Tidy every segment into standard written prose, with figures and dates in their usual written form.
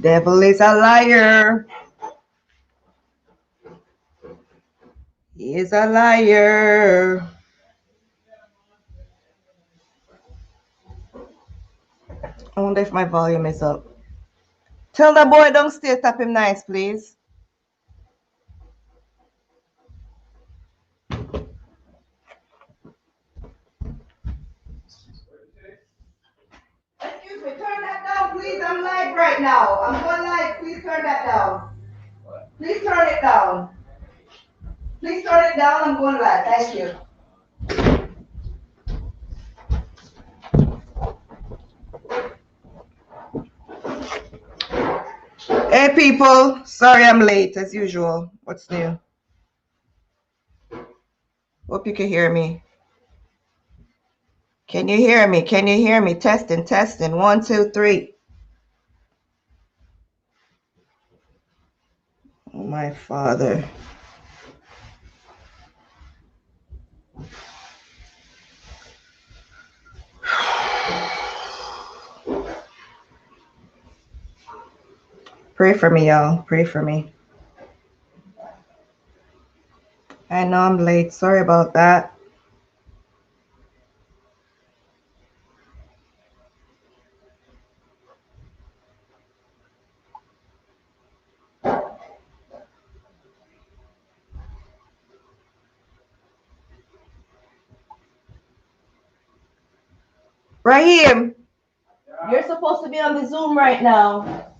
Devil is a liar. He is a liar. I wonder if my volume is up. Tell the boy downstairs tap him nice, please. Excuse me, turn that down, please. I'm live right now. I'm going live. Please turn that down. Please turn it down. Please turn it down. I'm going live. Thank you. Hey, people. Sorry I'm late, as usual. What's new? Hope you can hear me. Can you hear me? Can you hear me? Testing, testing. 1, 2, 3. Oh, my Father. Pray for me, y'all. Pray for me. I know I'm late. Sorry about that. Raheem, you're supposed to be on the Zoom right now.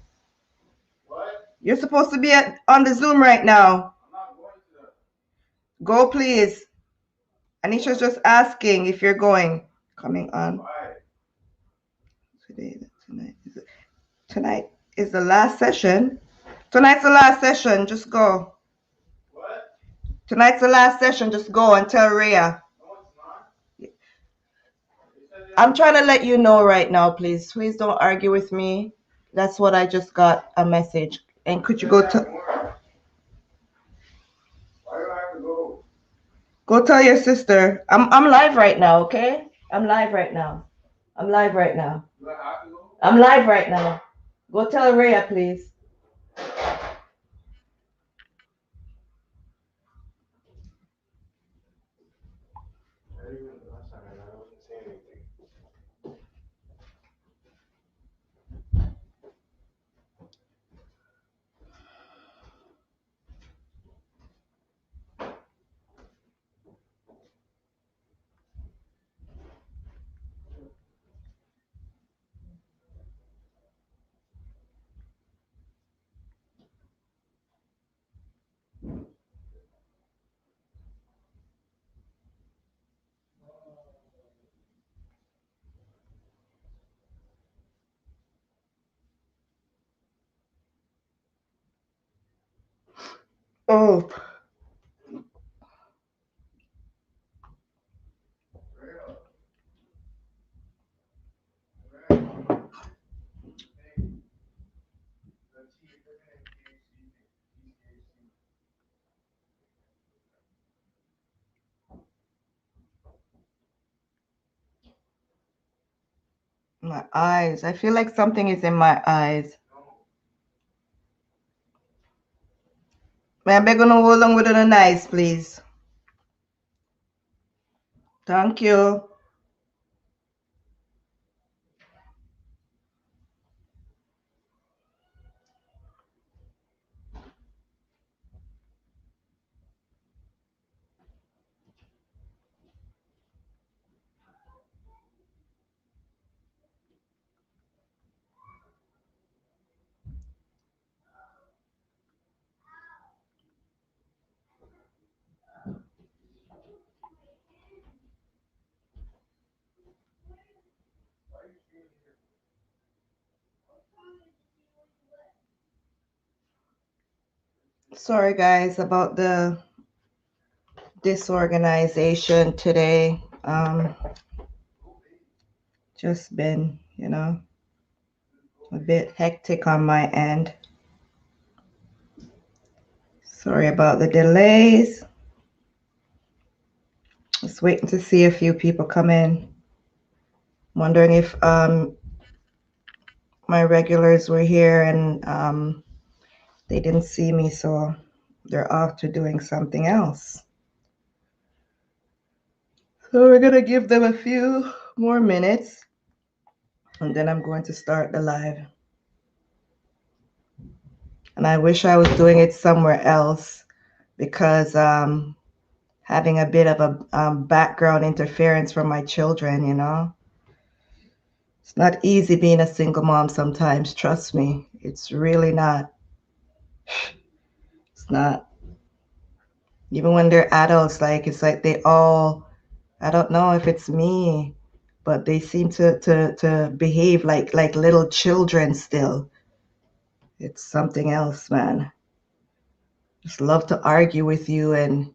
What? You're supposed to be on the Zoom right now. I'm not going to. Go, please. Anisha's just asking if you're going. Coming on. Why? Tonight is the last session. Tonight's the last session. Just go. What? Tonight's the last session. Just go and tell Rhea. No, it's not. I'm trying to let you know right now, please. Please don't argue with me. That's what I just got a message. And could you go to... Why do I have to go? Go tell your sister. I'm live right now, okay? I'm live right now. I'm live right now. Do I have to go? I'm live right now. Go tell Rhea, please. Oh. My eyes. I feel like something is in my eyes. May I beg you to hold on with the nice, please? Thank you. Sorry, guys, about the disorganization today. Just been, a bit hectic on my end. Sorry about the delays. Just waiting to see a few people come in. Wondering if my regulars were here and they didn't see me, so they're off to doing something else. So we're gonna give them a few more minutes and then I'm going to start the live. And I wish I was doing it somewhere else because having a bit of a background interference from my children, you know. It's not easy being a single mom sometimes, trust me. It's really not. It's not. Even when they're adults, like it's like they all, I don't know if it's me, but they seem to behave like little children still. It's something else, man. Just love to argue with you and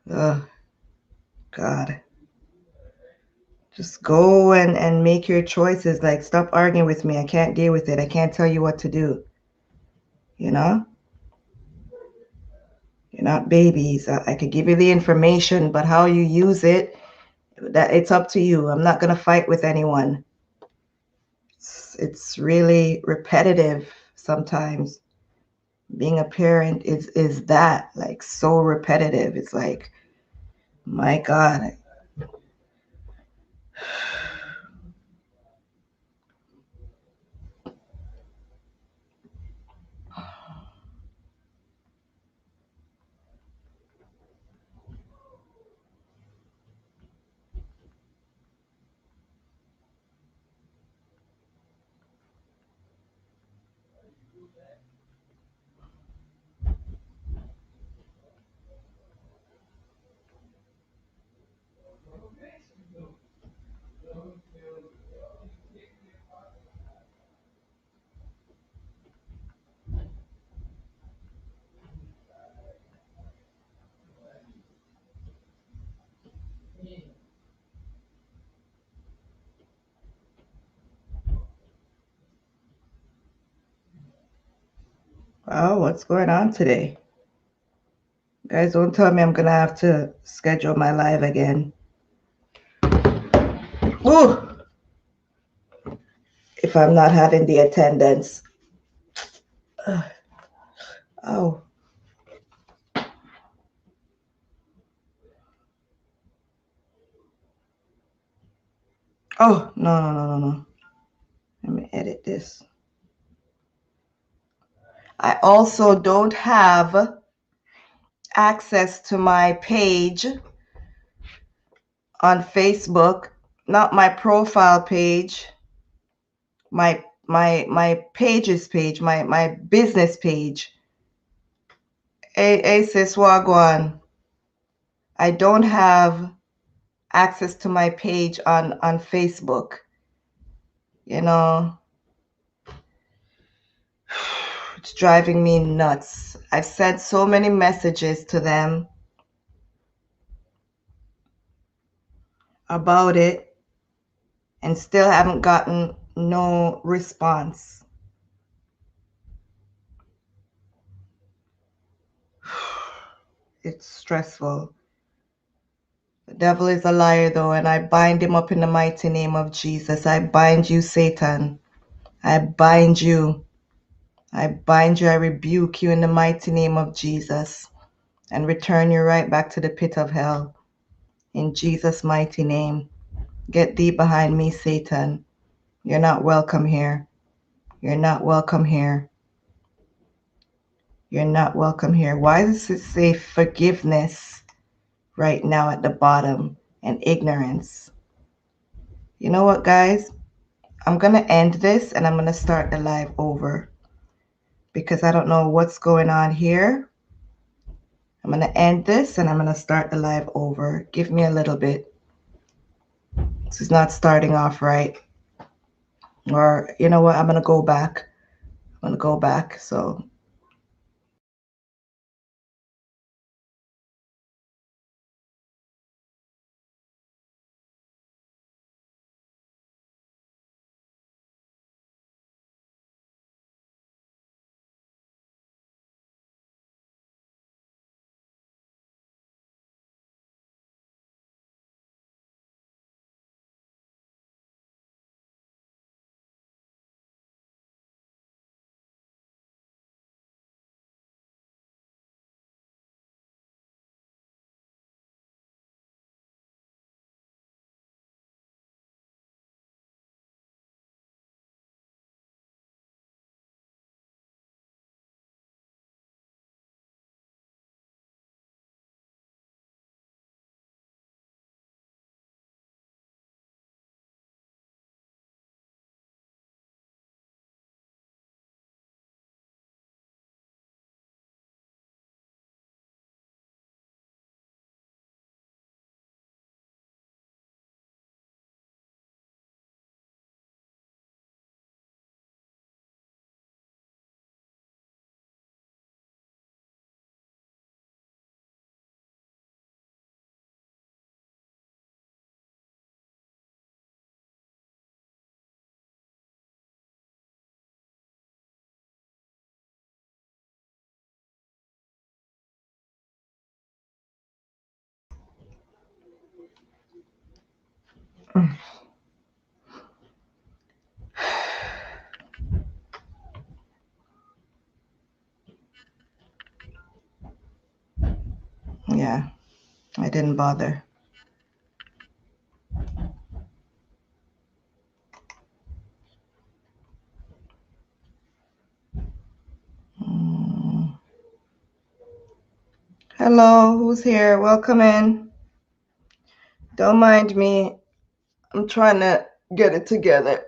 oh God. Just go and make your choices. Like stop arguing with me. I can't deal with it. I can't tell you what to do. You know? You're not babies. I could give you the information, but how you use it, that it's up to you. I'm not gonna fight with anyone. It's really repetitive sometimes. Being a parent is that like so repetitive. It's like, my God. Wow, what's going on today? Guys, don't tell me I'm gonna have to schedule my live again. Ooh! If I'm not having the attendance. Oh. Oh, no. Let me edit this. I also don't have access to my page on Facebook, not my profile page, my pages page, my business page. Hey sis Wagwan. I don't have access to my page on Facebook. You know, it's driving me nuts. I've sent so many messages to them about it and still haven't gotten no response. It's stressful. The devil is a liar though, and I bind him up in the mighty name of Jesus. I bind you, Satan. I bind you. I bind you. I rebuke you in the mighty name of Jesus and return you right back to the pit of hell. In Jesus' mighty name. Get thee behind me, Satan. You're not welcome here. You're not welcome here. You're not welcome here. Why does it say forgiveness right now at the bottom and ignorance? You know what, guys? I'm going to end this and I'm going to start the live over because I don't know what's going on here. I'm going to end this and I'm going to start the live over. Give me a little bit. This is not starting off right. Or, you know what? I'm going to go back. I'm going to go back. So Yeah, I didn't bother. Hello, who's here? Welcome in. Don't mind me. I'm trying to get it together.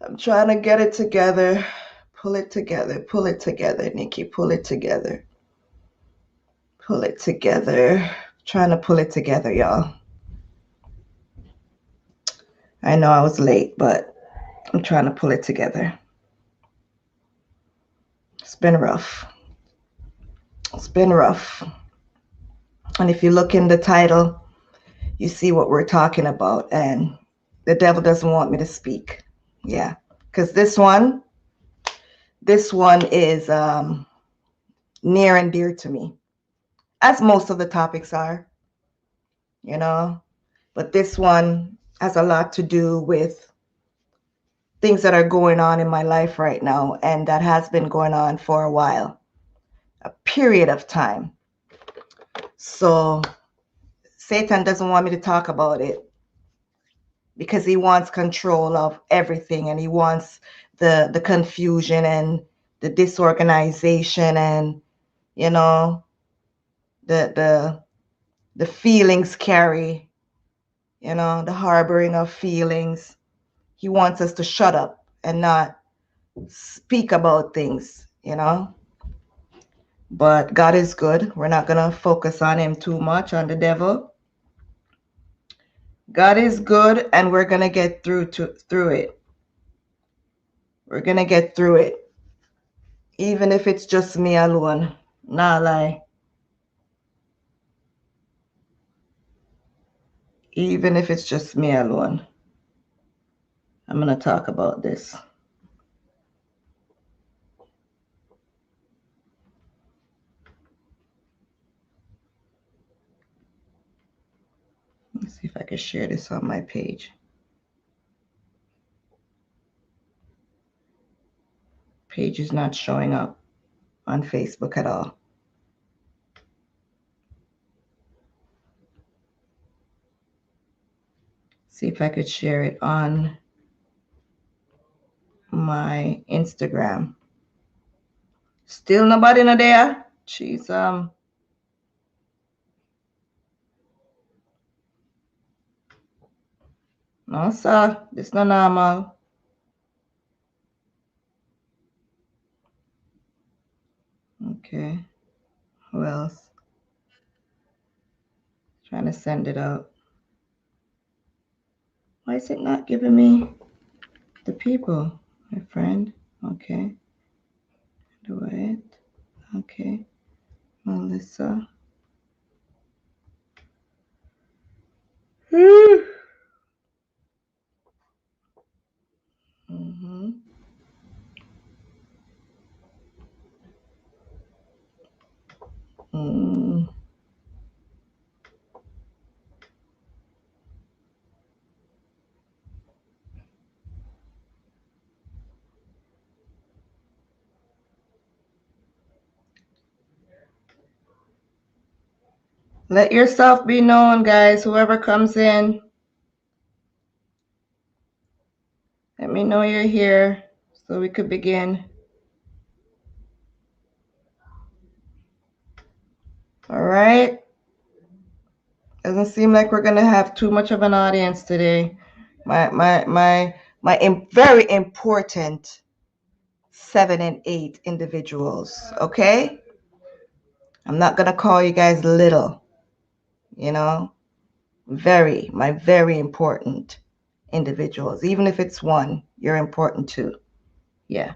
I'm trying to get it together. Pull it together. Pull it together, Nikki. Pull it together. Pull it together. Trying to pull it together, y'all. I know I was late, but I'm trying to pull it together. It's been rough. It's been rough. And if you look in the title, you see what we're talking about. And the devil doesn't want me to speak. Yeah. Because this one is near and dear to me, as most of the topics are, you know. But this one has a lot to do with things that are going on in my life right now, and that has been going on for a while, a period of time. So Satan doesn't want me to talk about it because he wants control of everything, and he wants the confusion and the disorganization, and you know, the feelings carry, you know, the harboring of feelings. He wants us to shut up and not speak about things, you know. But God is good. We're not going to focus on him too much, on the devil. God is good, and we're going to get through it. We're going to get through it. Even if it's just me alone. Nah lie. Even if it's just me alone. I'm going to talk about this. Let's see if I can share this on my page. Page is not showing up on Facebook at all. See if I could share it on my Instagram. Still nobody in there? She's no sir, this not normal. Okay. Who else? Trying to send it out. Why is it not giving me the people? My friend. Okay. Do it. Okay. Melissa. Mm-hmm. Mm. Let yourself be known, guys. Whoever comes in, let me know you're here so we could begin. All right. Doesn't seem like we're gonna have too much of an audience today. My very important 7 and 8 individuals. Okay. I'm not gonna call you guys little. You know, my very important individuals. Even if it's one, you're important too. Yeah.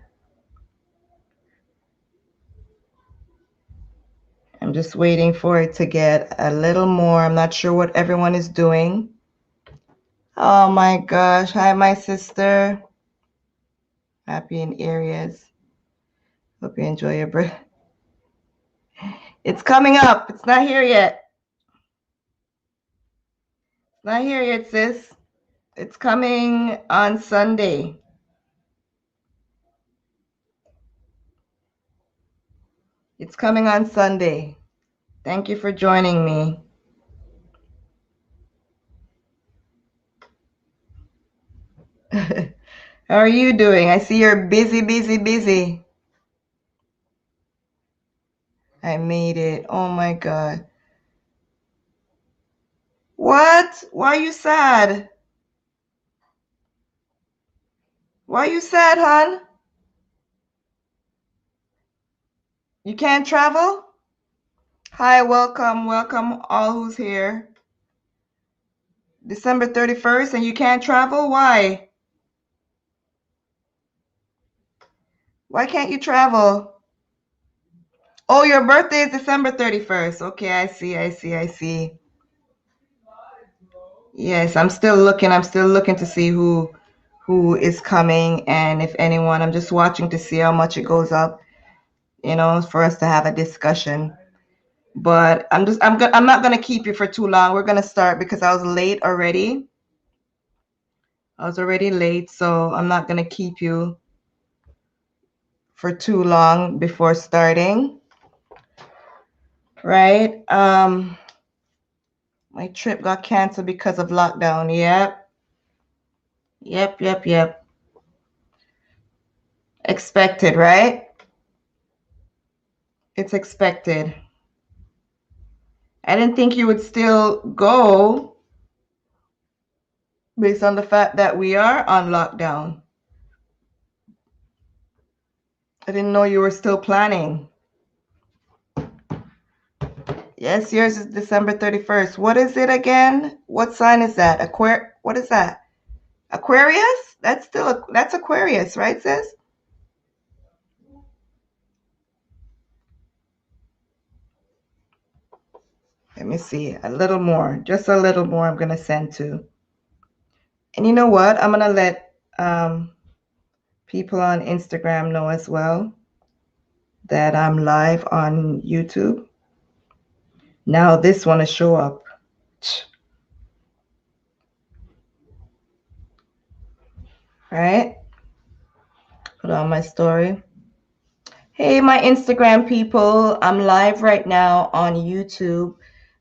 I'm just waiting for it to get a little more. I'm not sure what everyone is doing. Oh my gosh. Hi, my sister. Happy in Aries. Hope you enjoy your break. It's coming up. It's not here yet. Not here yet, sis. It's coming on Sunday. It's coming on Sunday. Thank you for joining me. How are you doing? I see you're busy, busy, busy. I made it. Oh my God. What? Why are you sad? Why are you sad, hon? You can't travel? Hi, welcome, welcome all who's here. December 31st and you can't travel? Why? Why can't you travel? Oh, your birthday is December 31st. Okay, I see. Yes, I'm still looking to see who is coming and if anyone. I'm just watching to see how much it goes up, for us to have a discussion. But I'm not going to keep you for too long. We're going to start because I was late already. I was already late, so I'm not going to keep you for too long before starting. Right? My trip got canceled because of lockdown. Yep. Expected, right? It's expected. I didn't think you would still go based on the fact that we are on lockdown. I didn't know you were still planning. Yes, yours is December 31st. What is it again? What sign is that? What is that? Aquarius? That's Aquarius, right, sis? Let me see. A little more. Just a little more I'm going to send to. And you know what? I'm going to let people on Instagram know as well that I'm live on YouTube. Now this one will show up. Right? Put on my story. Hey, my Instagram people. I'm live right now on YouTube.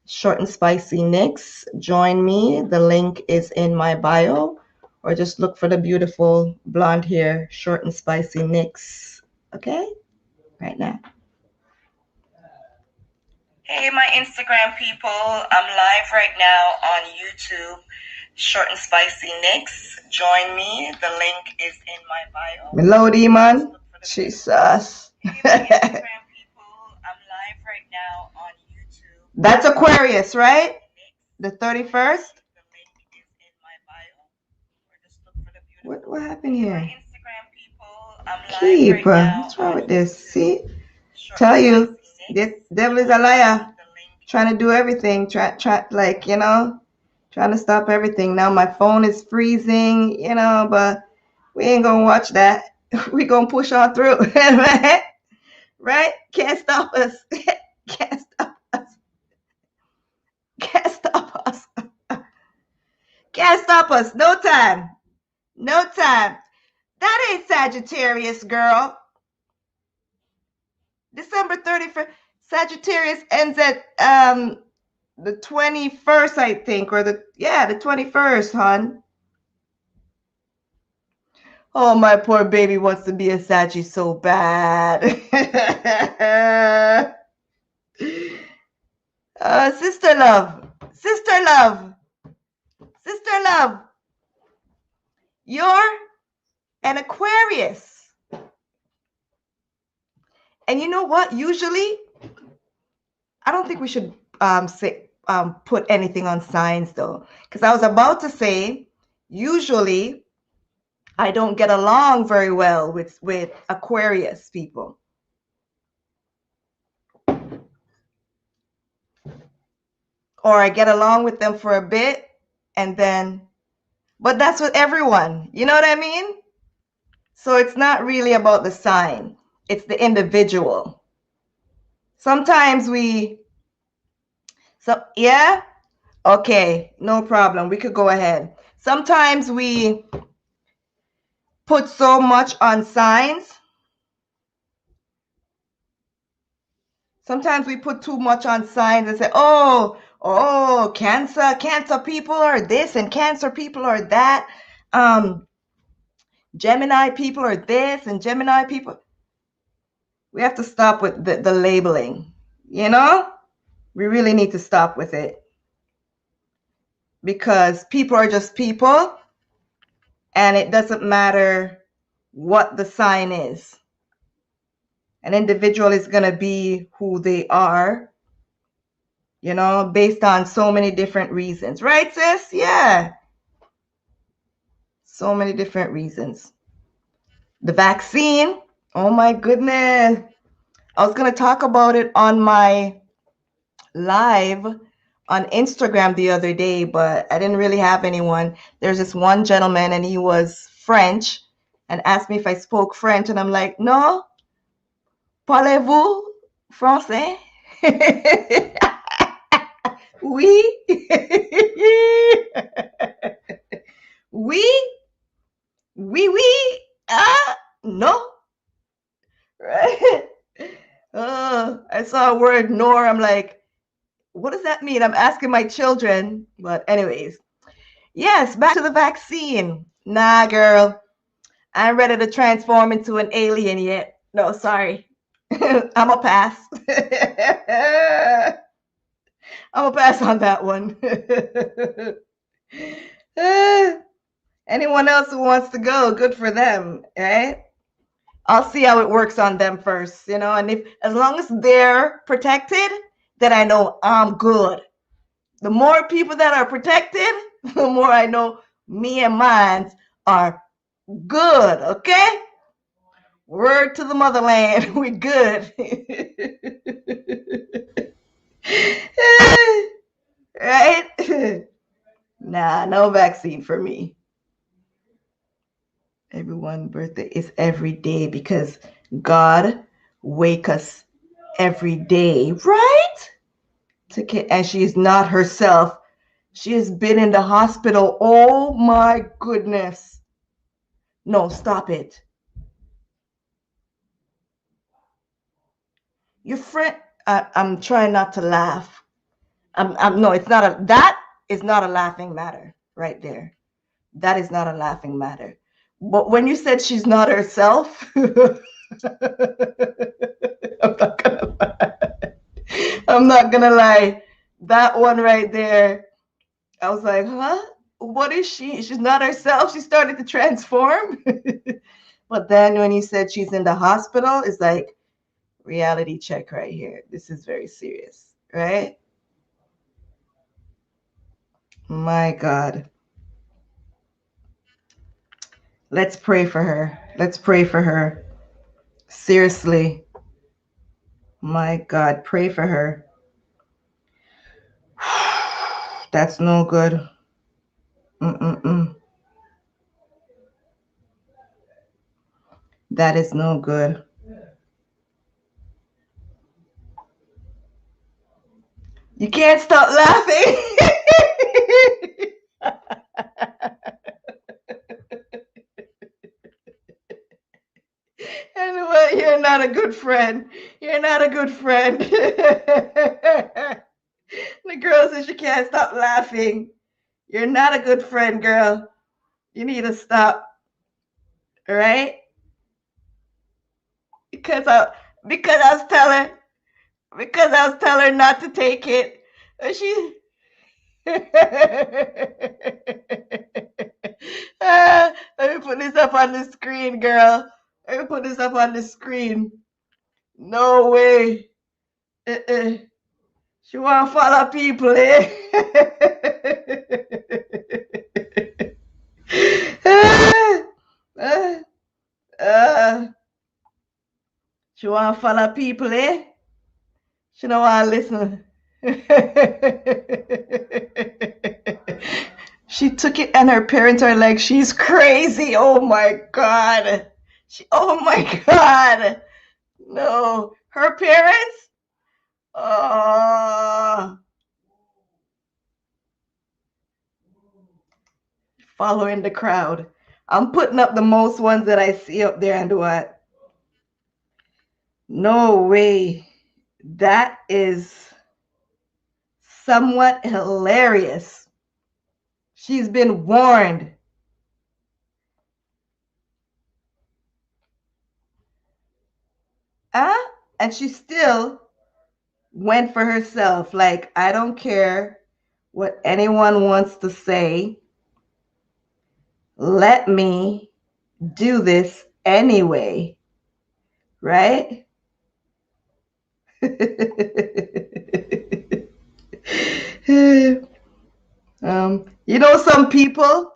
Short and Spicy Nicks. Join me. The link is in my bio. Or just look for the beautiful blonde hair, Short and Spicy Nicks. Okay? Right now. Hey, my Instagram people. I'm live right now on YouTube. Short and Spicy Nicks. Join me. The link is in my bio. Melody, man. Jesus. Hey, my Instagram people. I'm live right now on YouTube. That's Aquarius, right? The 31st? What happened here? Keep. What's wrong with this? See? Tell you, the devil is a liar. Trying to do everything. Trying to stop everything. Now my phone is freezing, but we ain't gonna watch that. We gonna push on through. Right? Can't stop us. Can't stop us. Can't stop us. Can't stop us. No time. No time. That ain't Sagittarius, girl. December 31st. Sagittarius ends at the 21st, I think, or the 21st, hon. Oh, my poor baby wants to be a Saggy so bad. Sister love. You're an Aquarius. And you know what? Usually, I don't think we should put anything on signs, though. Because I was about to say, usually, I don't get along very well with Aquarius people. Or I get along with them for a bit, and then, but that's with everyone. You know what I mean? So it's not really about the sign. It's the individual. Sometimes yeah, Okay, no problem. We could go ahead. Sometimes we put so much on signs. Sometimes we put too much on signs and say, oh, cancer people are this and cancer people are that. Gemini people are this and Gemini people. We have to stop with the labeling, you know? We really need to stop with it. Because people are just people, and it doesn't matter what the sign is. An individual is going to be who they are, you know, based on so many different reasons. Right, sis? Yeah. So many different reasons. The vaccine, oh my goodness. I was going to talk about it on my live on Instagram the other day, but I didn't really have anyone. There's this one gentleman, and he was French, and asked me if I spoke French, and I'm like, no, parlez-vous français? Oui. Oui. Oui, oui. Ah, no. Right? I saw a word nor. I'm like, what does that mean? I'm asking my children. But anyways, yes, back to the vaccine. Nah, girl, I'm ready to transform into an alien yet. No, sorry. I'm a pass. I'm a pass on that one. Anyone else who wants to go, good for them, right? I'll see how it works on them first, you know, and if as long as they're protected, then I know I'm good. The more people that are protected, the more I know me and mine are good, okay? Word to the motherland, we good. Right? Nah, no vaccine for me. Everyone's birthday is every day because God wake us every day, right? And she's not herself. She has been in the hospital. Oh my goodness. No, stop it. Your friend, I'm trying not to laugh. No, it's not that is not a laughing matter right there. That is not a laughing matter. But when you said she's not herself, I'm not gonna lie. I'm not gonna lie. That one right there, I was like, huh? What is she? She's not herself. She started to transform. But then when you said she's in the hospital, it's like, reality check right here. This is very serious, right? My God. Let's pray for her. Let's pray for her. Seriously. My God, pray for her. That's no good. Mm-mm-mm. That is no good. You can't stop laughing. And what? You're not a good friend. You're not a good friend. The girl says she can't stop laughing. You're not a good friend, girl. You need to stop. All right? Because I was telling her not to take it. She let me put this up on the screen, girl. Let me put this up on the screen. No way. She want to follow people, eh? She want to follow people, eh? She don't want to listen. She took it, and her parents are like, she's crazy. Oh my God. Oh my God. No. Her parents? Oh. following the crowd. I'm putting up the most ones that I see up there, and what? No way. That is somewhat hilarious. She's been warned. And she still went for herself. Like, I don't care what anyone wants to say. Let me do this anyway. Right? Some people,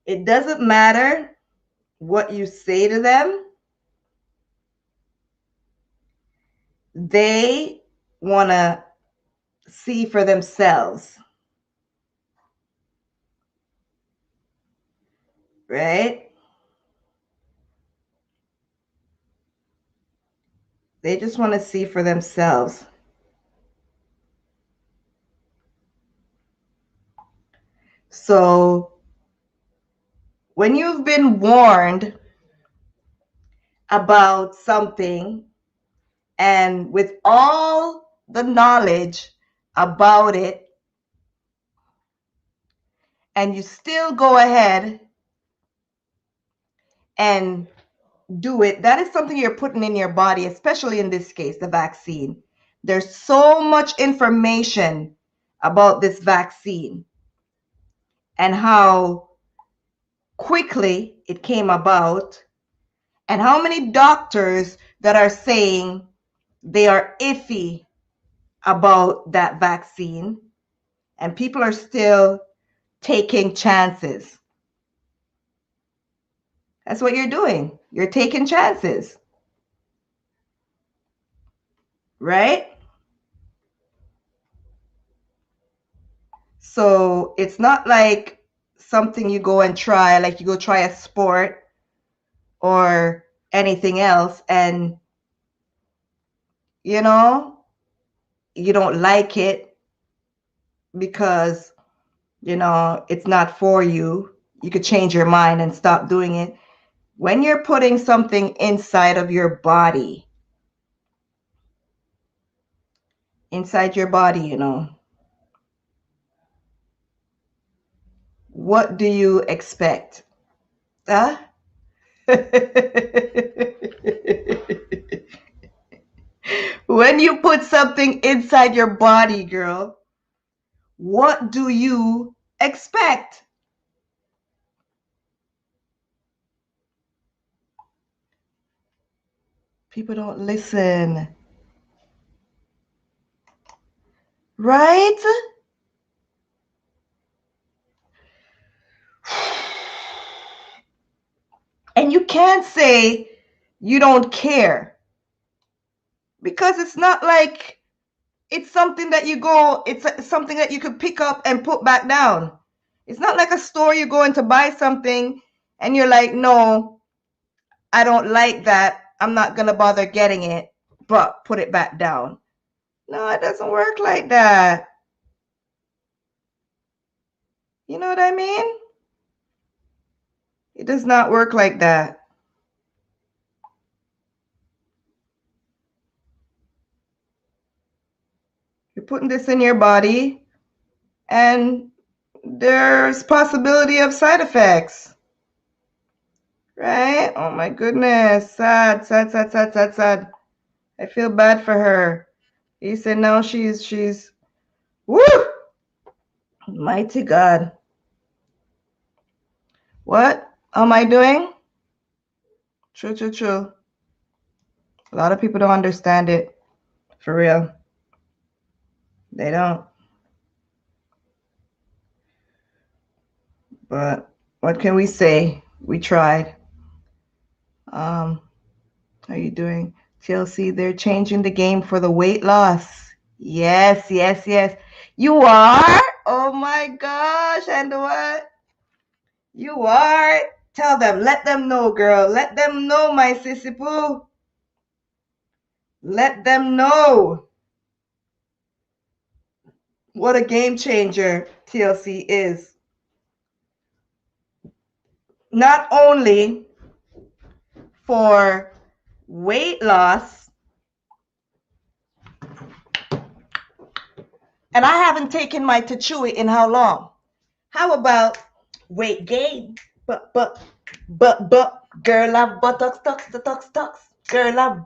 it doesn't matter what you say to them. They want to see for themselves. Right? They just want to see for themselves. So when you've been warned about something, and with all the knowledge about it, and you still go ahead and do it, that is something you're putting in your body, especially in this case, the vaccine. There's so much information about this vaccine and how quickly it came about, and how many doctors that are saying they are iffy about that vaccine, and people are still taking chances. That's what you're doing. You're taking chances. Right? So it's not like something you go and try, like you go try a sport or anything else, and you don't like it because it's not for you. You could change your mind and stop doing it. When you're putting something inside of your body, what do you expect? Huh? When you put something inside your body, girl, what do you expect? People don't listen. Right? And you can't say you don't care, because it's not like it's something that it's something that you could pick up and put back down. It's not like a store you're going to buy something and you're like, no, I don't like that. I'm not going to bother getting it, but put it back down. No, it doesn't work like that. You know what I mean? It does not work like that. You're putting this in your body, and there's possibility of side effects. Right? Oh my goodness. Sad, sad, sad, sad, sad, sad. I feel bad for her. He said now she's woo! Mighty God. What am I doing? True, true, true. A lot of people don't understand it. For real. They don't. But what can we say? We tried. How are you doing? TLC, they're changing the game for the weight loss. Yes, yes, yes. You are? Oh my gosh. And what? You are? Tell them. Let them know, girl. Let them know, my sissy poo. Let them know what a game changer TLC is. not only for weight loss, and I haven't taken my Tachui in how long? How about weight gain? But, girl have buttocks, tucks. Girl have tucks. Girl have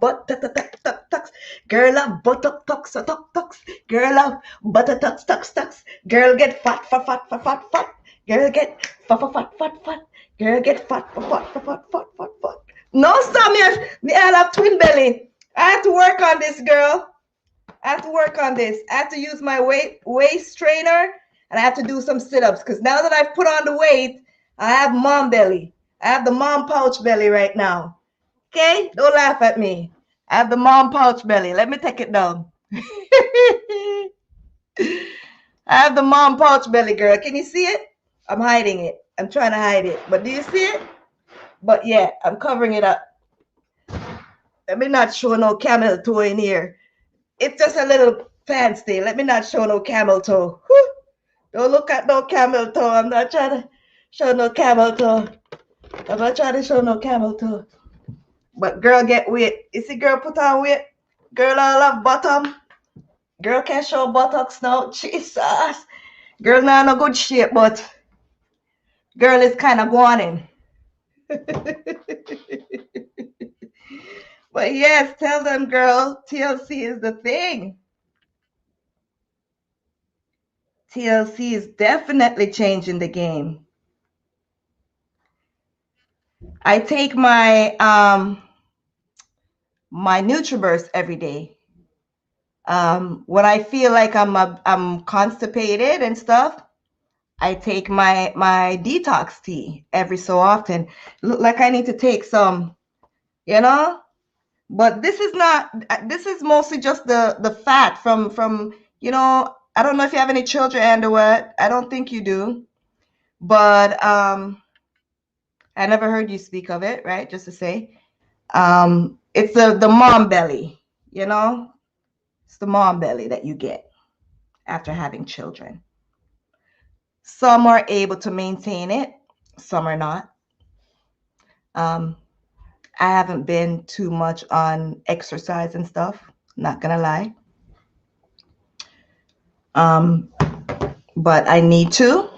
buttocks, tucks. Girl have buttocks, tucks. Girl get fat. Girl get fat. Girl get fat. No, stop me. I have twin belly. I have to work on this, girl. I have to work on this. I have to use my waist trainer, and I have to do some sit-ups, because now that I've put on the weight, I have mom belly. I have the mom pouch belly right now. Okay? Don't laugh at me. I have the mom pouch belly. Let me take it down. I have the mom pouch belly, girl. Can you see it? I'm hiding it. I'm trying to hide it. But do you see it? But yeah, I'm covering it up. Let me not show no camel toe in here. It's just a little fancy. Let me not show no camel toe. Whew. Don't look at no camel toe. I'm not trying to show no camel toe. I'm not trying to show no camel toe. But girl get weight. You see girl put on weight? Girl all have bottom. Girl can't show buttocks now. Jesus. Girl not in a good shape, but girl is kind of going. But yes, tell them, girl, TLC is the thing. TLC is definitely changing the game. I take my my NutriBurst every day. When I feel like I'm constipated and stuff, I take my detox tea every so often. Look like I need to take some, you know. But this is not. This is mostly just the fat from you know. I don't know if you have any children and what. I don't think you do. But I never heard you speak of it, right? Just to say, it's the mom belly. You know, it's the mom belly that you get after having children. Some are able to maintain it, some are not. I haven't been too much on exercise and stuff, not gonna lie. But I need to.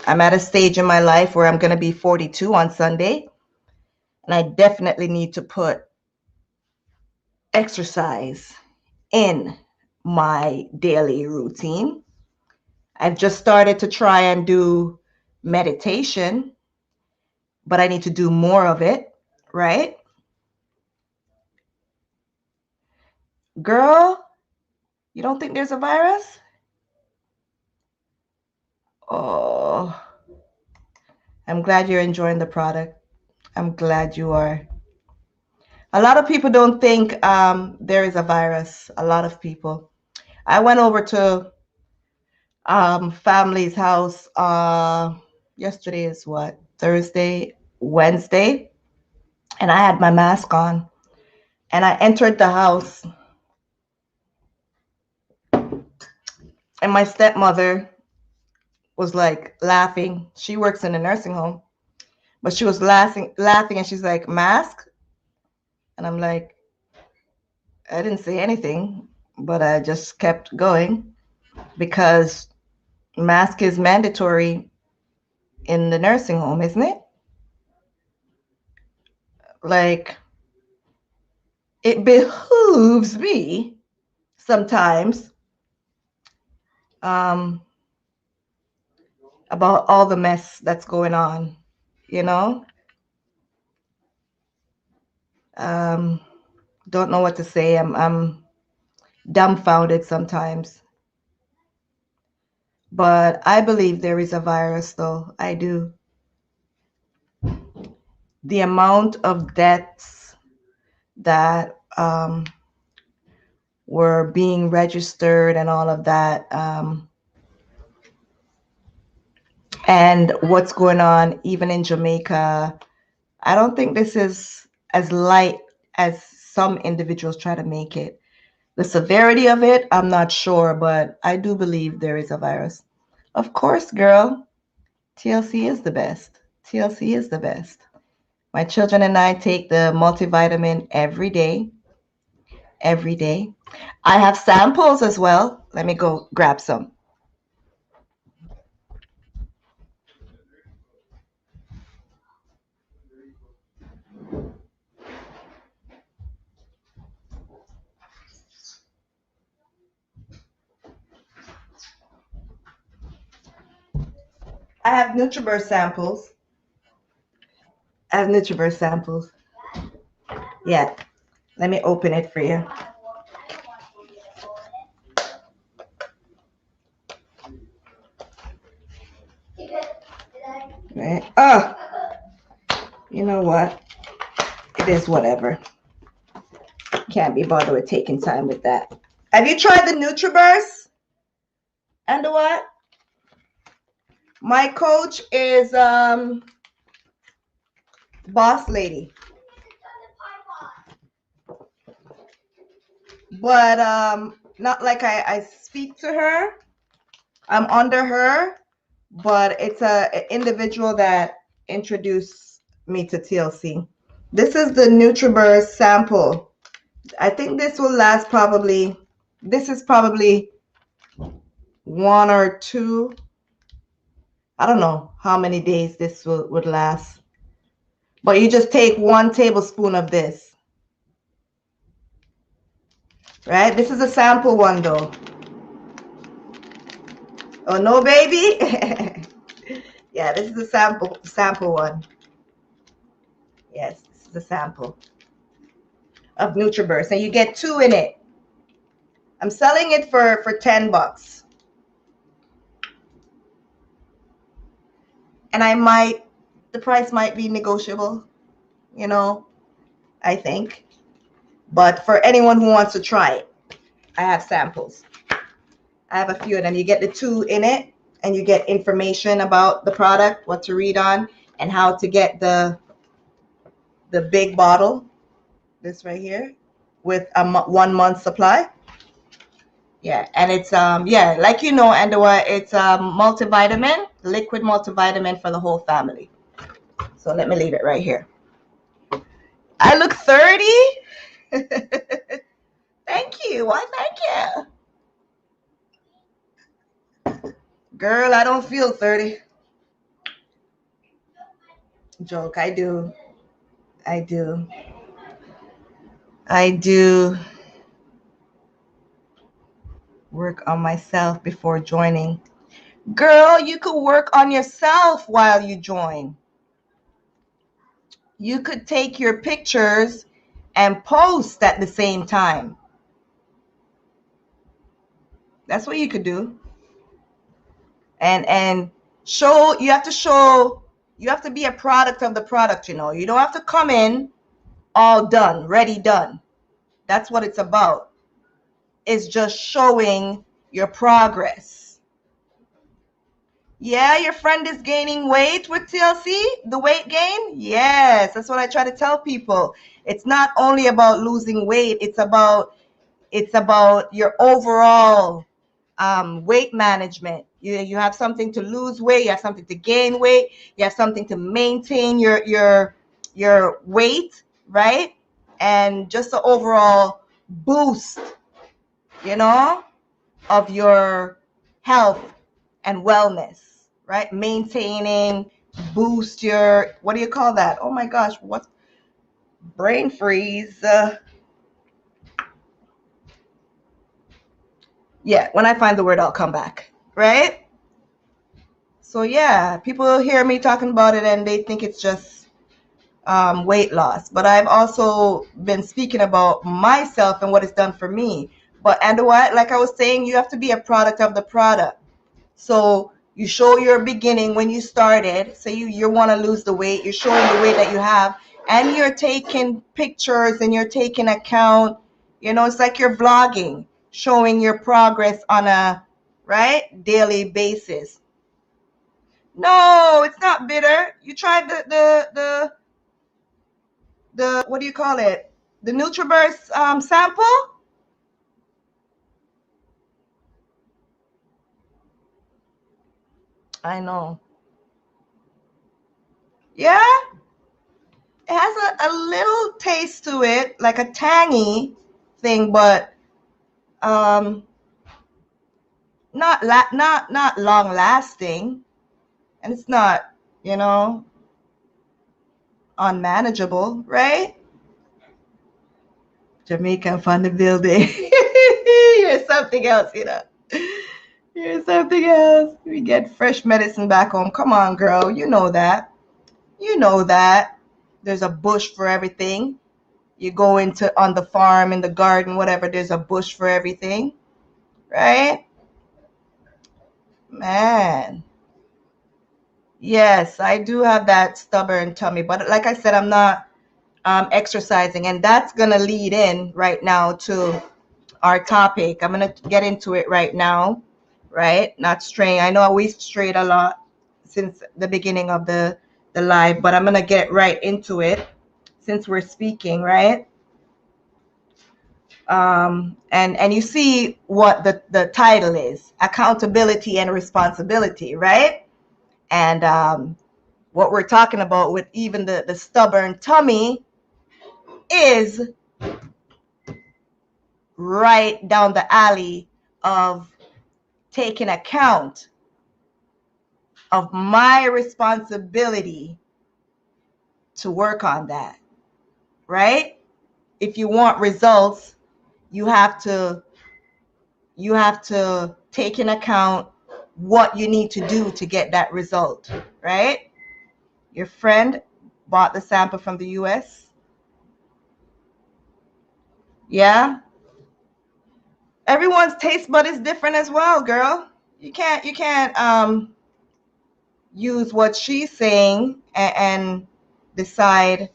I'm at a stage in my life where I'm gonna be 42 on Sunday, and I definitely need to put exercise in my daily routine. I've just started to try and do meditation, but I need to do more of it, right? Girl, you don't think there's a virus? Oh, I'm glad you're enjoying the product. I'm glad you are. A lot of people don't think there is a virus. A lot of people. I went over to family's house. Yesterday is what? Thursday, Wednesday, and I had my mask on. And I entered the house, and my stepmother was like laughing. She works in a nursing home, but she was laughing, and she's like, "Mask?" And I'm like, I didn't say anything, but I just kept going because mask is mandatory in the nursing home, isn't it? Like, it behooves me sometimes about all the mess that's going on, you know? Don't know what to say. I'm dumbfounded sometimes. But I believe there is a virus, though. I do. The amount of deaths that were being registered and all of that, and what's going on even in Jamaica, I don't think this is as light as some individuals try to make it. The severity of it, I'm not sure, but I do believe there is a virus. Of course, girl, TLC is the best. TLC is the best. My children and I take the multivitamin every day. Every day. I have samples as well. Let me go grab some. I have NutriBurst samples. Yeah. Let me open it for you. Right. Oh, you know what? It is whatever. Can't be bothered with taking time with that. Have you tried the NutriBurst? And the what? My coach is Boss Lady. But not like I speak to her. I'm under her, but it's an individual that introduced me to TLC. This is the NutriBurst sample. I think this will last probably, this is probably 1 or 2. I don't know how many days this would last. But you just take 1 tablespoon of this. Right? This is a sample one though. Oh no, baby? Yeah, this is a sample one. Yes, this is a sample of NutriBurst. And you get 2 in it. I'm selling it for $10. And the price might be negotiable, you know, I think. But for anyone who wants to try it, I have samples. I have a few of them. You get the 2 in it, and you get information about the product, what to read on, and how to get the big bottle, this right here, with a 1 month supply. Yeah, and it's yeah, like you know, and it's multivitamin, liquid multivitamin for the whole family. So let me leave it right here. I look 30. Thank you. Why, thank you. Girl, I don't feel 30. Joke, I do. I do. I do work on myself before joining. Girl, you could work on yourself while you join. You could take your pictures and post at the same time. That's what you could do. And show, you have to be a product of the product, you know. You don't have to come in all done, ready, done. That's what it's about. It's just showing your progress. Yeah, your friend is gaining weight with TLC, the weight gain. Yes, that's what I try to tell people. It's not only about losing weight, it's about your overall weight management. You have something to lose weight, you have something to gain weight, you have something to maintain your weight, right? And just the overall boost, you know, of your health and wellness, right? Maintaining, boost your, what do you call that? Oh my gosh, what's brain freeze? Yeah, when I find the word, I'll come back, right? So yeah, people hear me talking about it and they think it's just weight loss. But I've also been speaking about myself and what it's done for me. But and what, like I was saying, you have to be a product of the product. So you show your beginning when you started. So you want to lose the weight. You're showing the weight that you have, and you're taking pictures and you're taking account. You know, it's like you're vlogging, showing your progress on a daily basis. No, it's not bitter. You tried the what do you call it? The NutriBurst sample? I know. Yeah, it has a little taste to it, like a tangy thing, but not long lasting, and it's not, unmanageable, right? Jamaican from the building. You're something else, You're something else. We get fresh medicine back home. Come on, girl. You know that. You know that. There's a bush for everything. You go into on the farm, in the garden, whatever, there's a bush for everything. Right? Man. Yes, I do have that stubborn tummy. But like I said, I'm not exercising. And that's going to lead in right now to our topic. I'm going to get into it right now. Right? Not straying. I know we've strayed a lot since the beginning of the live, but I'm going to get right into it since we're speaking, right? And you see what the title is: accountability and responsibility, right? And what we're talking about with even the stubborn tummy is right down the alley of taking account of my responsibility to work on that, right? If you want results, you have to take in account what you need to do to get that result, right? Your friend bought the sample from the US. Yeah. Everyone's taste bud is different as well, girl. You can't use what she's saying and decide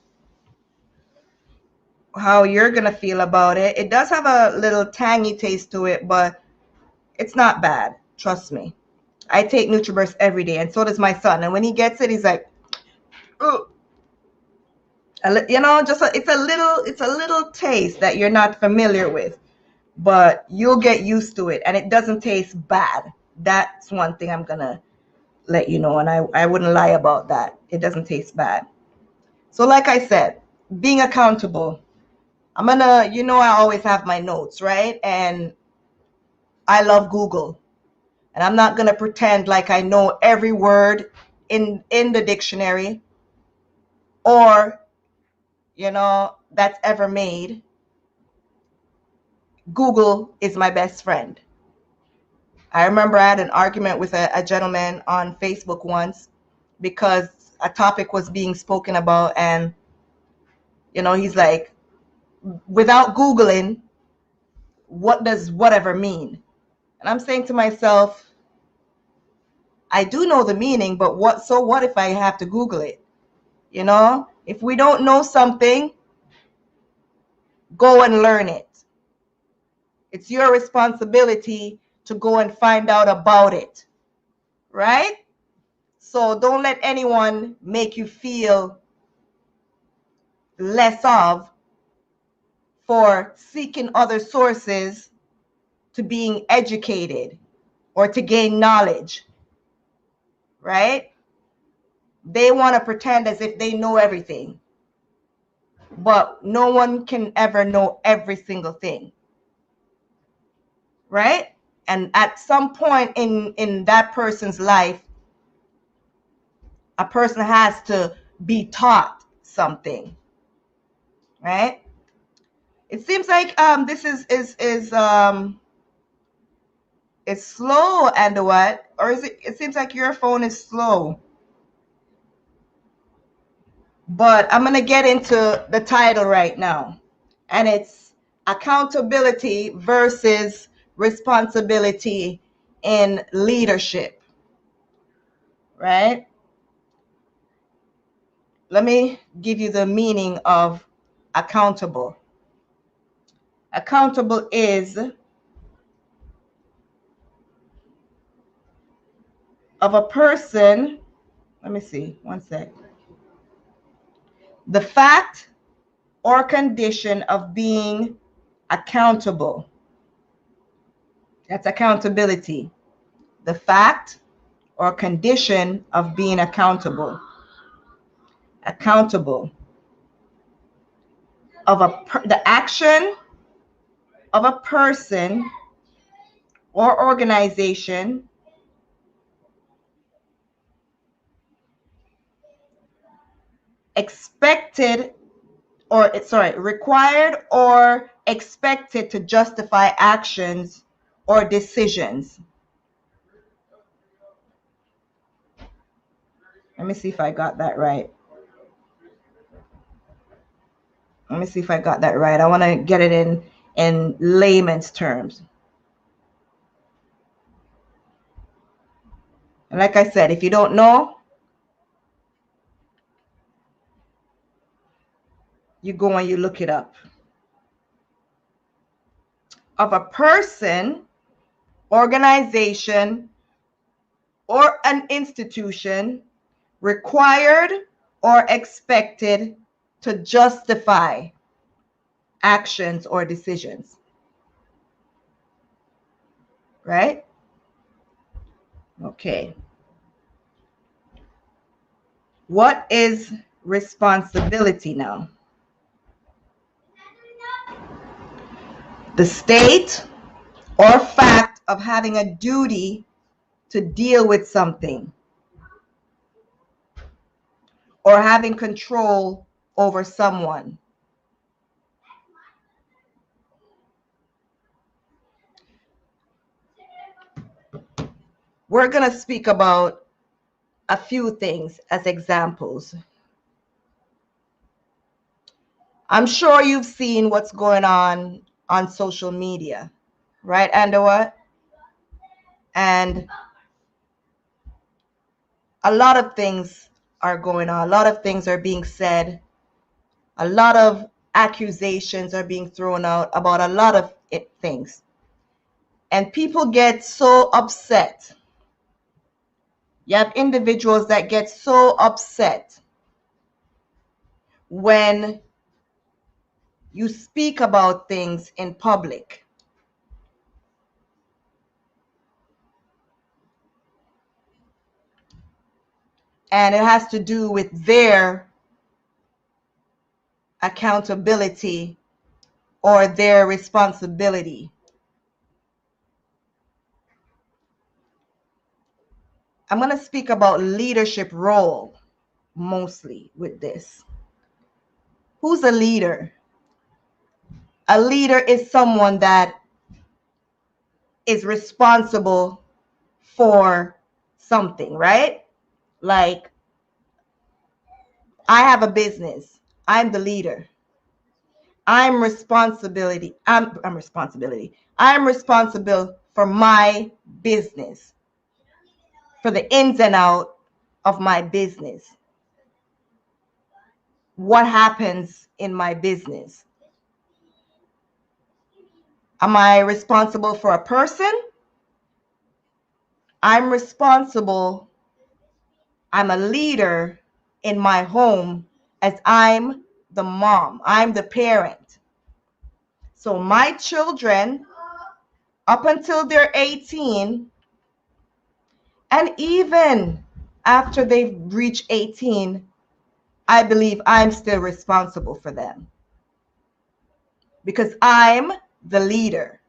how you're gonna feel about it. It does have a little tangy taste to it, but it's not bad. Trust me. I take NutriBurst every day, and so does my son. And when he gets it, he's like, "Ooh," it's a little taste that you're not familiar with, but you'll get used to it, and it doesn't taste bad. That's one thing I'm gonna let you know, and I wouldn't lie about that. It doesn't taste bad. So, like I said, being accountable. I'm gonna, I always have my notes, right? And I love Google. And I'm not going to pretend like I know every word in the dictionary or, that's ever made. Google is my best friend. I remember I had an argument with a gentleman on Facebook once because a topic was being spoken about, and, he's like, without Googling, what does whatever mean? And I'm saying to myself, I do know the meaning, but what if I have to Google it? If we don't know something, go and learn it. It's your responsibility to go and find out about it, right? So don't let anyone make you feel less of for seeking other sources to being educated or to gain knowledge, right? They want to pretend as if they know everything, but no one can ever know every single thing, right? And at some point in that person's life, a person has to be taught something, right? It seems like this is slow, and what? Or is it? It seems like your phone is slow. But I'm gonna get into the title right now, and it's accountability versus responsibility in leadership, right? Let me give you the meaning of accountable. Accountable is of a person. Let me see, one sec. The fact or condition of being accountable. That's accountability. The fact or condition of being accountable. accountable of the action of a person or organization required or expected to justify actions or decisions. Let me see if I got that right. I want to get it in layman's terms. And like I said, if you don't know, you go and you look it up. Of a person, organization, or an institution required or expected to justify actions or decisions. Right? Okay. What is responsibility now? The state or fact of having a duty to deal with something or having control over someone. We're going to speak about a few things as examples. I'm sure you've seen what's going on social media, right, Andoa? And a lot of things are going on. A lot of things are being said. A lot of accusations are being thrown out about a lot of things. And people get so upset. You have individuals that get so upset when you speak about things in public. And it has to do with their accountability or their responsibility. I'm going to speak about leadership role mostly with this. Who's a leader? A leader is someone that is responsible for something, right? Like, I have a business. I'm the leader. I'm responsible for my business, for the ins and out of my business. What happens in my business? Am I responsible for a person? I'm a leader in my home as I'm the mom. I'm the parent. So my children, up until they're 18, and even after they've reached 18, I believe I'm still responsible for them because I'm the leader.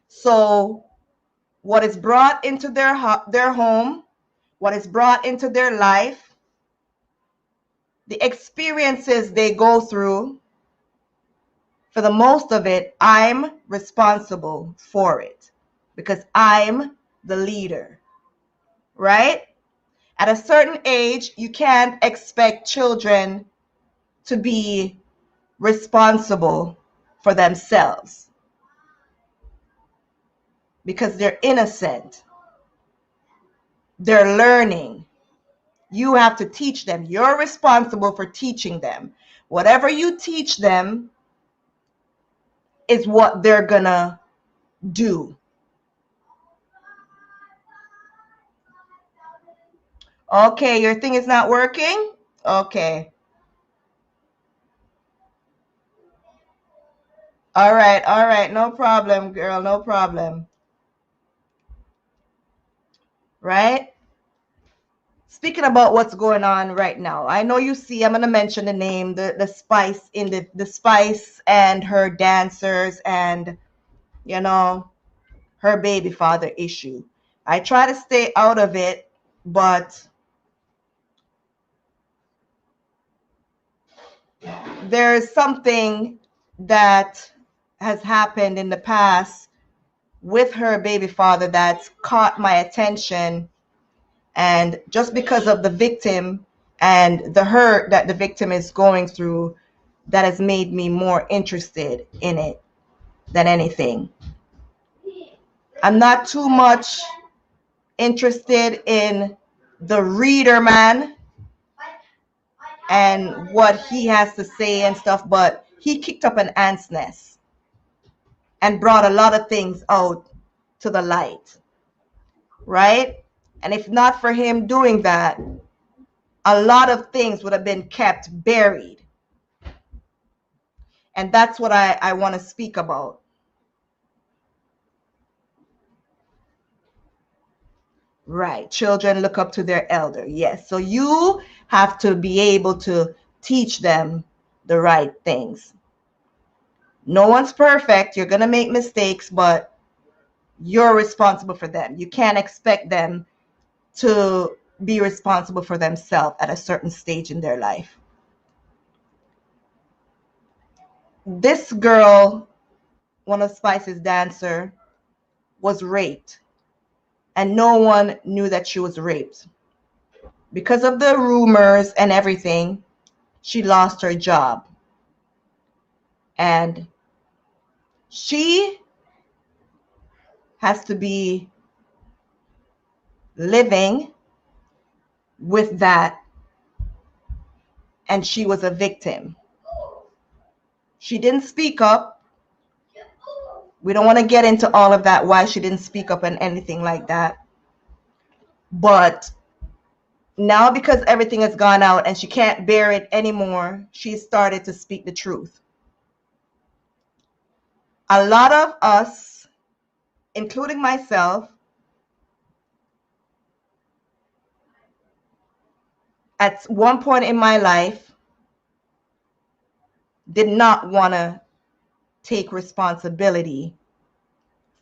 So what is brought into their home, what is brought into their life, the experiences they go through, for the most of it, I'm responsible for it because I'm the leader, right? At a certain age, you can't expect children to be responsible for themselves because they're innocent. They're learning. You have to teach them. You're responsible for teaching them. Whatever you teach them is what they're gonna do. Okay, your thing is not working? Okay. All right. No problem, girl. No problem. Right? speaking about what's going on right now, I know you see, I'm going to mention the name, the Spice in the Spice and her dancers and, you know, her baby father issue. I try to stay out of it, but there's something that has happened in the past with her baby father that's caught my attention. And just because of the victim and the hurt that the victim is going through, that has made me more interested in it than anything. I'm not too much interested in the reader man and what he has to say and stuff, but he kicked up an ant's nest and brought a lot of things out to the light, right? And if not for him doing that, a lot of things would have been kept buried. And that's what I want to speak about. Right. Children look up to their elder. Yes. So you have to be able to teach them the right things. No one's perfect. You're going to make mistakes, but you're responsible for them. You can't expect them to be responsible for themselves at a certain stage in their life. This girl, one of Spice's dancer, was raped, and no one knew that she was raped. Because of the rumors and everything, she lost her job. And she has to be living with that. And she was a victim. She didn't speak up. We don't want to get into all of that, why she didn't speak up and anything like that. But now, because everything has gone out and she can't bear it anymore, she started to speak the truth. A lot of us, including myself, at one point in my life, did not want to take responsibility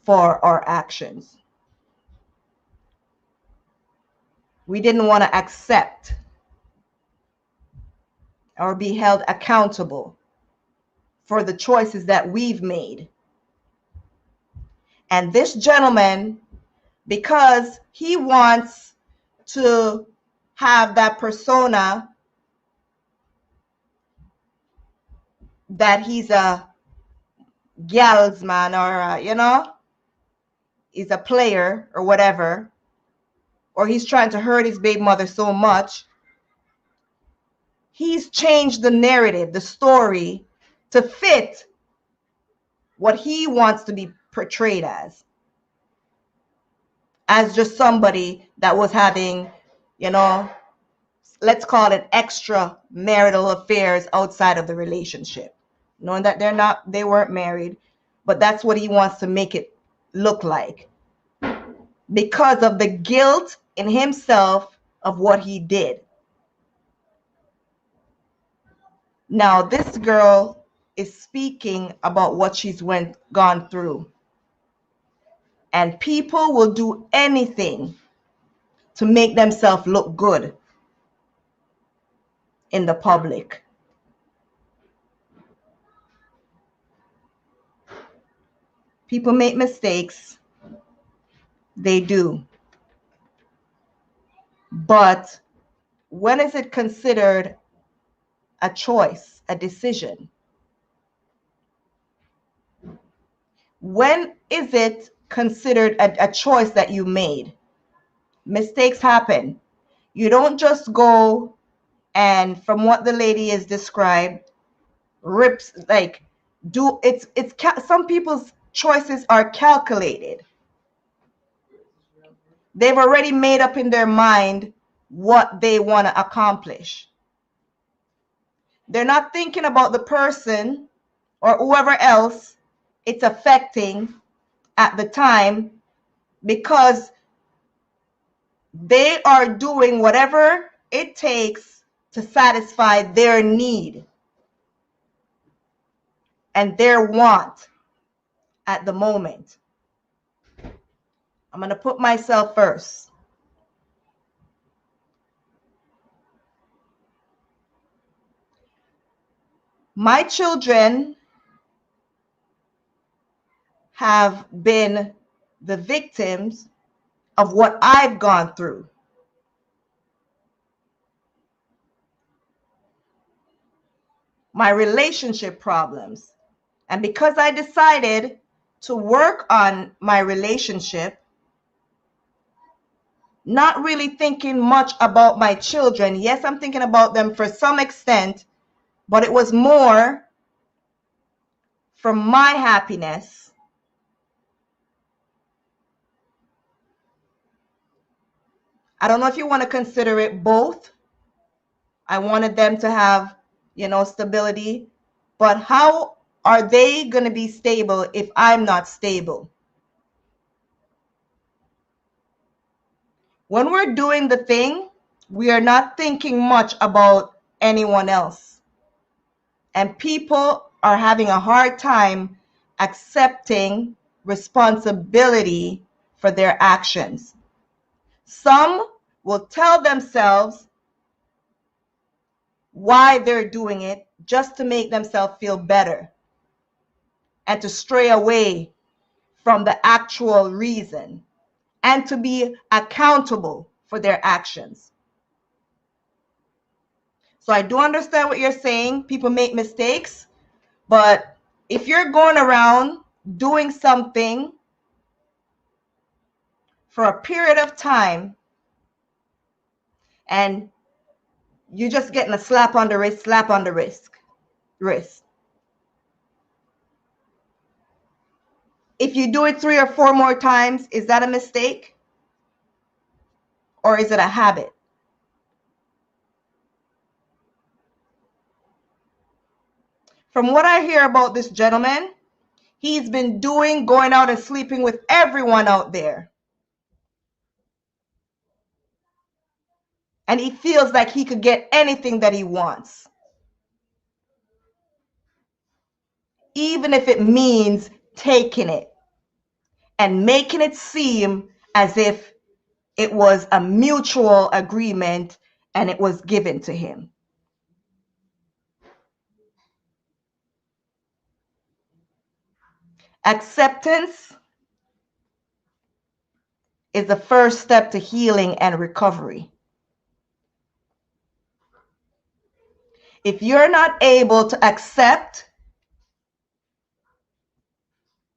for our actions. We didn't want to accept or be held accountable for the choices that we've made. And this gentleman, because he wants to have that persona that he's a gal's man, or he's a player or whatever, or he's trying to hurt his baby mother so much, he's changed the narrative, the story, to fit what he wants to be portrayed as just somebody that was having, let's call it extra marital affairs outside of the relationship, knowing that they weren't married, but that's what he wants to make it look like because of the guilt in himself of what he did. Now, this girl is speaking about what she's gone through. And people will do anything to make themselves look good in the public. People make mistakes. They do. But when is it considered a choice, a decision? When is it considered a choice that you made? Mistakes happen. You don't just go and, from what the lady is described, rips, like, some people's choices are calculated. They've already made up in their mind what they want to accomplish. They're not thinking about the person or whoever else it's affecting at the time, because they are doing whatever it takes to satisfy their need and their want at the moment. I'm going to put myself first. My children have been the victims of what I've gone through. My relationship problems. And because I decided to work on my relationship, not really thinking much about my children. Yes, I'm thinking about them for some extent, but it was more for my happiness. I don't know if you want to consider it both. I wanted them to have, stability, but how are they going to be stable if I'm not stable? When we're doing the thing, we are not thinking much about anyone else. And people are having a hard time accepting responsibility for their actions. Some will tell themselves why they're doing it just to make themselves feel better and to stray away from the actual reason and to be accountable for their actions. So I do understand what you're saying. People make mistakes, but if you're going around doing something for a period of time and you're just getting a slap on the wrist. If you do it 3 or 4 more times, is that a mistake? Or is it a habit? From what I hear about this gentleman, he's been going out and sleeping with everyone out there. And he feels like he could get anything that he wants. Even if it means taking it and making it seem as if it was a mutual agreement and it was given to him. Acceptance is the first step to healing and recovery. If you're not able to accept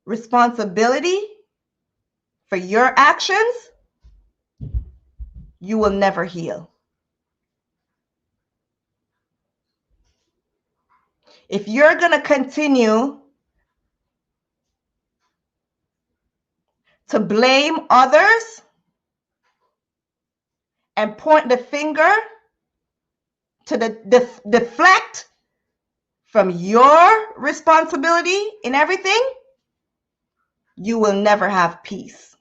responsibility for your actions, you will never heal. If you're going to continue to blame others and point the finger to deflect from your responsibility in everything, you will never have peace.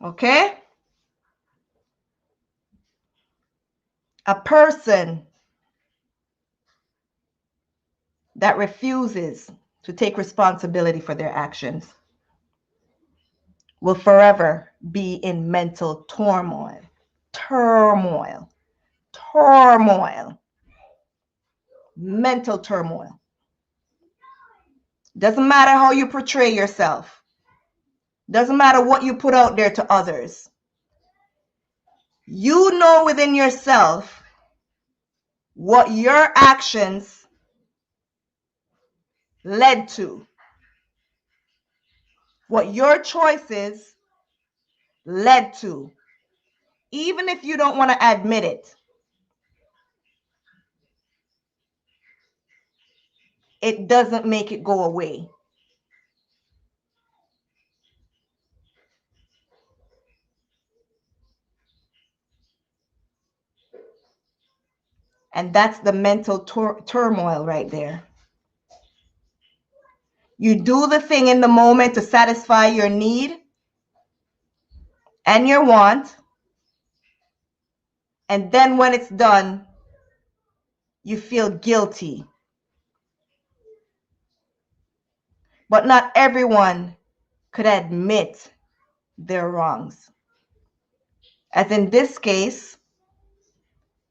Okay? A person that refuses to take responsibility for their actions will forever be in mental turmoil. Mental turmoil. Doesn't matter how you portray yourself. Doesn't matter what you put out there to others. You know within yourself what your actions led to, what your choices led to, even if you don't want to admit it. It doesn't make it go away. And that's the mental turmoil right there. You do the thing in the moment to satisfy your need and your want. And then when it's done, you feel guilty. But not everyone could admit their wrongs. As in this case,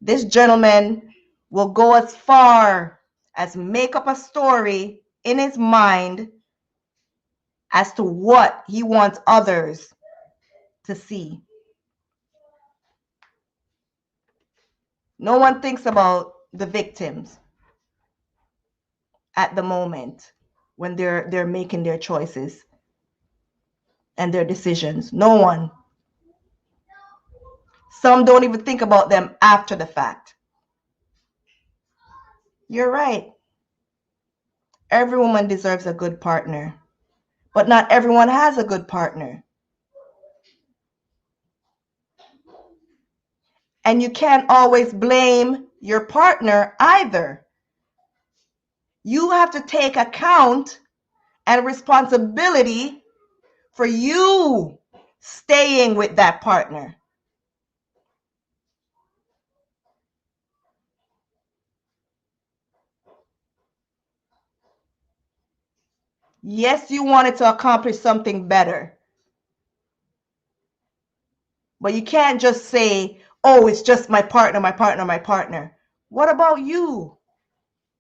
this gentleman will go as far as make up a story in his mind as to what he wants others to see. No one thinks about the victims at the moment when they're making their choices and their decisions. No one. Some don't even think about them after the fact. You're right. Every woman deserves a good partner, but not everyone has a good partner. And you can't always blame your partner either. You have to take account and responsibility for you staying with that partner. Yes, you wanted to accomplish something better. But you can't just say, oh, it's just my partner, my partner, my partner. What about you?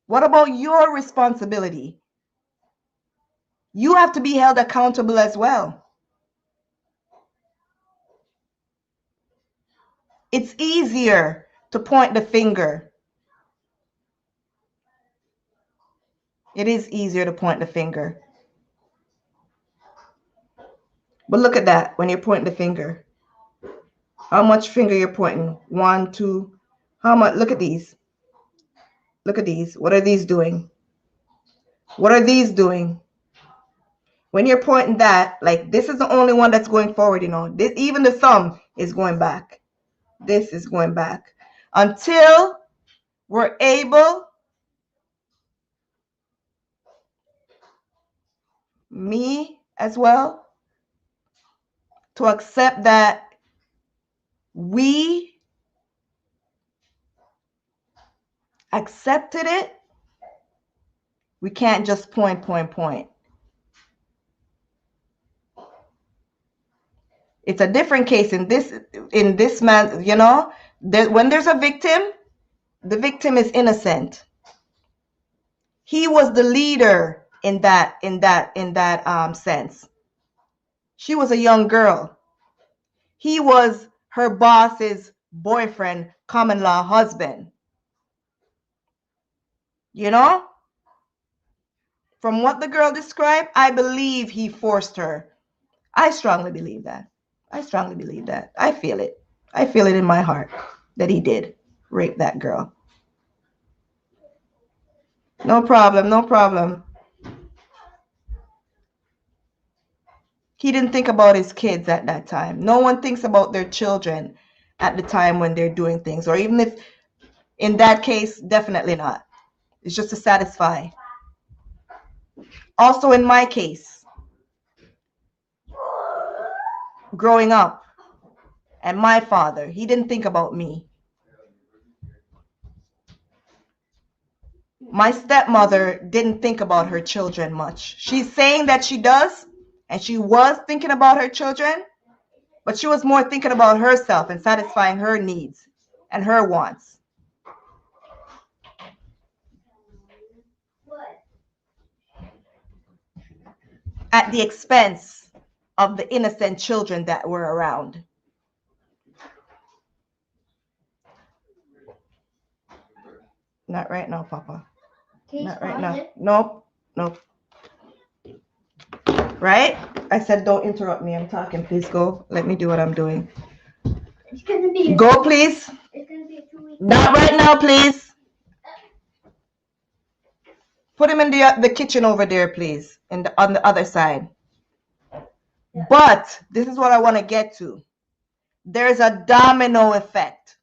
What about your responsibility? You have to be held accountable as well. It's easier to point the finger. It is easier to point the finger. But look at that when you're pointing the finger. How much finger you're pointing? 1, 2. How much? Look at these. Look at these. What are these doing? What are these doing? When you're pointing that, like this is the only one that's going forward, you know. This, even the thumb is going back. This is going back. Until we're able, me as well, to accept that we accepted it, we can't just point. It's a different case in this man, you know, when there's a victim, the victim is innocent. He was the leader in that sense. She was a young girl. He was her boss's boyfriend, common law husband. You know? From what the girl described, I believe he forced her. I strongly believe that. I strongly believe that. I feel it. I feel it in my heart that he did rape that girl. No problem, no problem. He didn't think about his kids at that time. No one thinks about their children at the time when they're doing things. Or even if, in that case, definitely not. It's just to satisfy. Also in my case, growing up, and my father, he didn't think about me. My stepmother didn't think about her children much. She's saying that she does, and she was thinking about her children, but she was more thinking about herself and satisfying her needs and her wants. At the expense of the innocent children that were around. Not right now, Papa. Not right now. Nope. Nope. Right? I said don't interrupt me. I'm talking. Please go. Let me do what I'm doing. Go, please. Not right now, please. Put him in the kitchen over there, please. On the other side. But this is what I want to get to. There's a domino effect.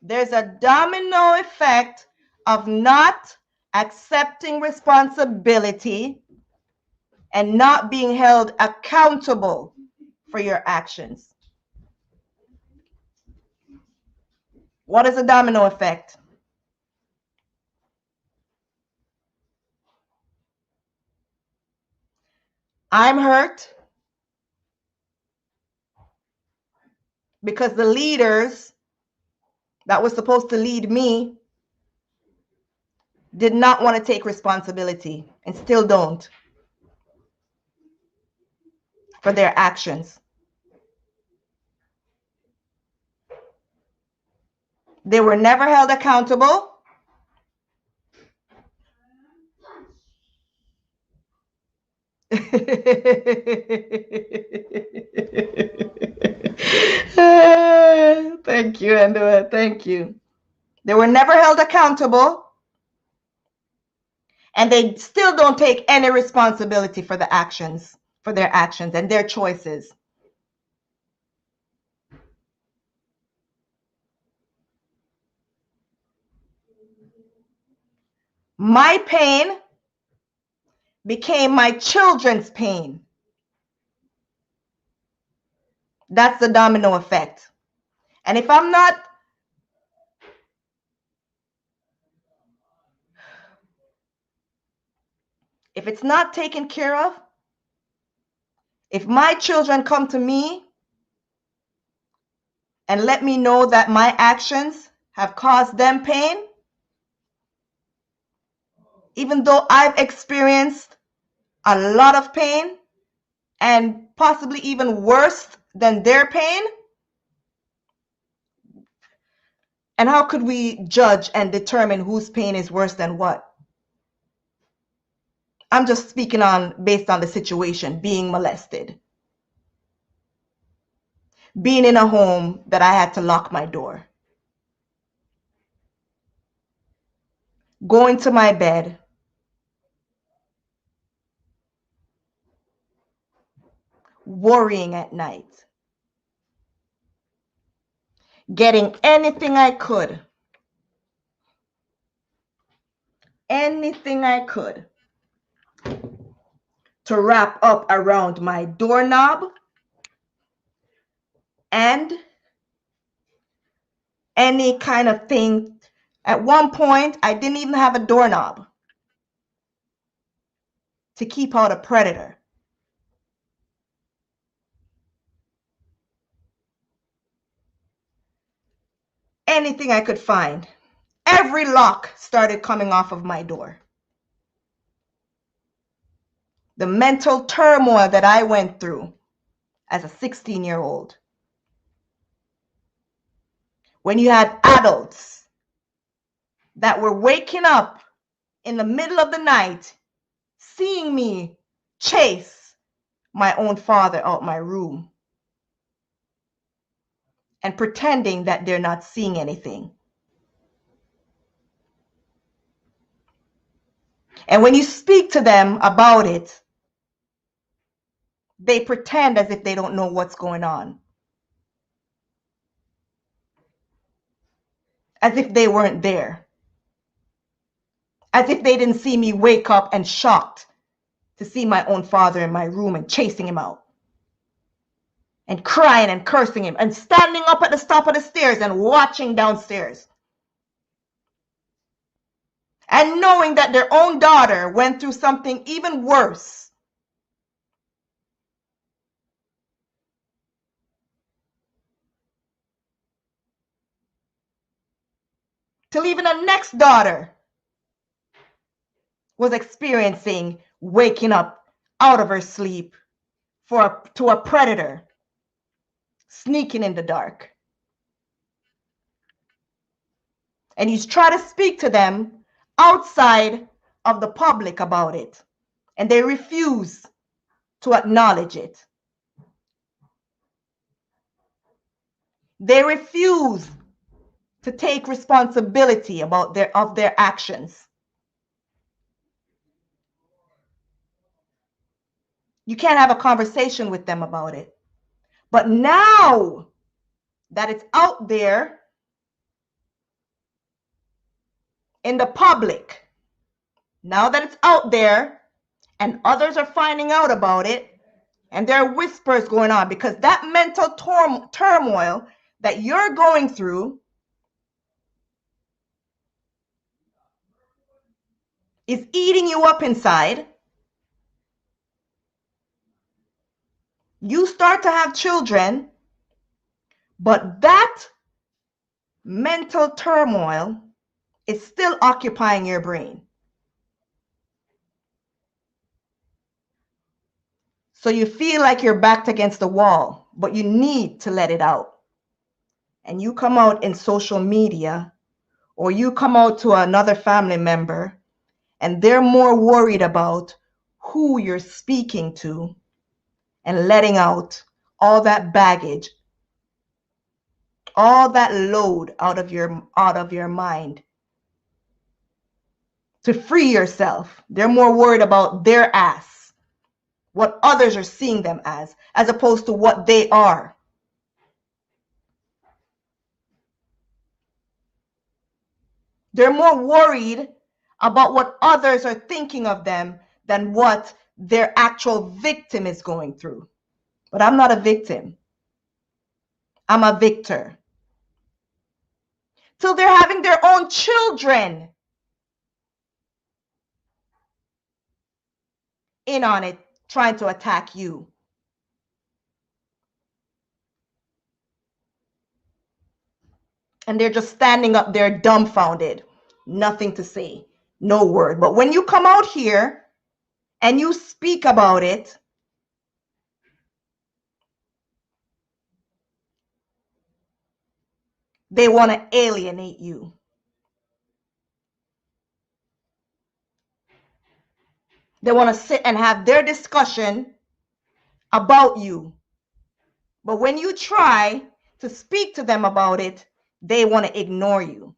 There's a domino effect of not accepting responsibility and not being held accountable for your actions. What is a domino effect? I'm hurt because the leaders that was supposed to lead me did not want to take responsibility and still don't for their actions. They were never held accountable. Thank you, Andrea. Thank you. They were never held accountable, and they still don't take any responsibility for the actions, for their actions and their choices. My pain became my children's pain. That's the domino effect. And if it's not taken care of, if my children come to me and let me know that my actions have caused them pain, even though I've experienced a lot of pain and possibly even worse than their pain, and how could we judge and determine whose pain is worse than what? I'm just speaking on based on the situation, being molested, being in a home that I had to lock my door, going to my bed, worrying at night, getting anything I could to wrap up around my doorknob and any kind of thing. At one point, I didn't even have a doorknob to keep out a predator. Anything I could find. Every lock started coming off of my door. The mental turmoil that I went through as a 16-year-old. When you had adults that were waking up in the middle of the night, seeing me chase my own father out my room and pretending that they're not seeing anything. And when you speak to them about it, they pretend as if they don't know what's going on. As if they weren't there. As if they didn't see me wake up and shocked to see my own father in my room and chasing him out. And crying and cursing him and standing up at the top of the stairs and watching downstairs. And knowing that their own daughter went through something even worse. Till even the next daughter was experiencing waking up out of her sleep to a predator sneaking in the dark. And you try to speak to them outside of the public about it, and they refuse to acknowledge it. They refuse to take responsibility of their actions. You can't have a conversation with them about it. But now that it's out there, in the public, now that it's out there and others are finding out about it, and there are whispers going on, because that mental turmoil that you're going through is eating you up inside. You start to have children, but that mental turmoil is still occupying your brain. So you feel like you're backed against the wall, but you need to let it out. And you come out in social media, or you come out to another family member, and they're more worried about who you're speaking to and letting out all that baggage, all that load out of your mind to free yourself. They're more worried about their ass, what others are seeing them as opposed to what they are. They're more worried about what others are thinking of them than what their actual victim is going through. But I'm not a victim. I'm a victor. Till they're having their own children in on it, trying to attack you. And they're just standing up there dumbfounded, nothing to say, no word. But when you come out here and you speak about it, they want to alienate you. They want to sit and have their discussion about you. But when you try to speak to them about it, they want to ignore you.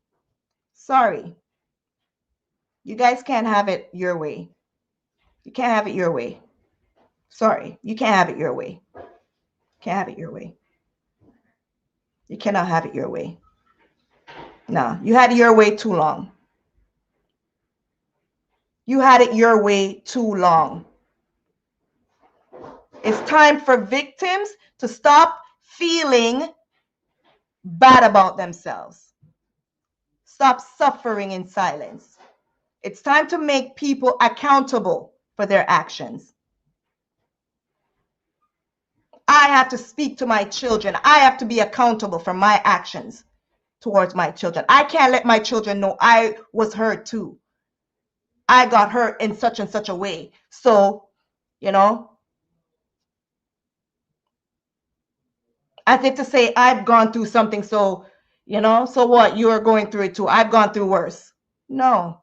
Sorry. You guys can't have it your way. You can't have it your way. Sorry. You can't have it your way. Can't have it your way. You cannot have it your way. No, you had it your way too long. You had it your way too long. It's time for victims to stop feeling bad about themselves. Stop suffering in silence. It's time to make people accountable for their actions. I have to speak to my children. I have to be accountable for my actions towards my children. I can't let my children know I was hurt too. I got hurt in such and such a way. So, as if to say, I've gone through something, so, so what? You are going through it too. I've gone through worse. No.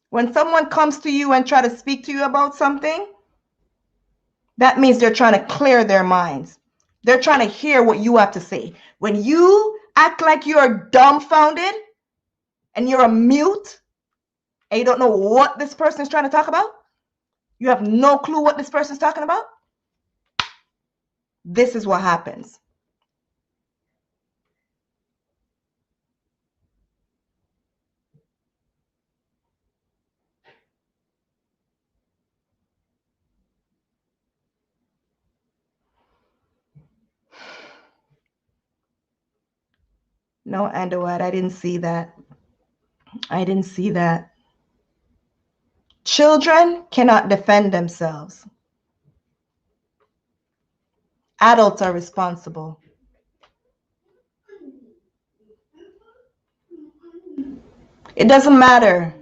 When someone comes to you and try to speak to you about something, that means they're trying to clear their minds. They're trying to hear what you have to say. When you act like you're dumbfounded and you're a mute and you don't know what this person is trying to talk about, you have no clue what this person's talking about, this is what happens. No, Underwood, I didn't see that. I didn't see that. Children cannot defend themselves. Adults are responsible. It doesn't matter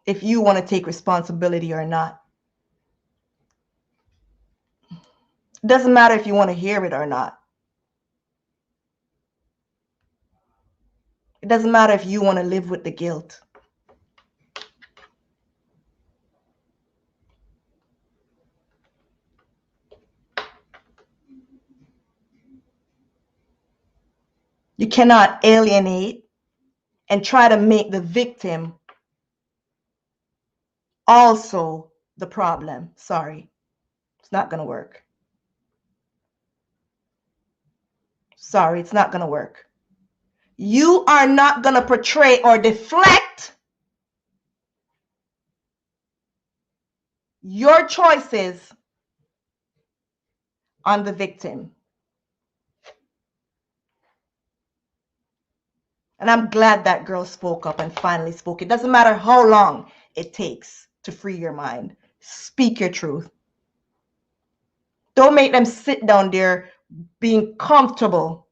if you want to take responsibility or not. It doesn't matter if you want to hear it or not. It doesn't matter if you want to live with the guilt. You cannot alienate and try to make the victim also the problem. Sorry, it's not going to work. Sorry, it's not going to work. You are not going to portray or deflect your choices on the victim. And I'm glad that girl spoke up and finally spoke. It doesn't matter how long it takes to free your mind. Speak your truth. Don't make them sit down there being comfortable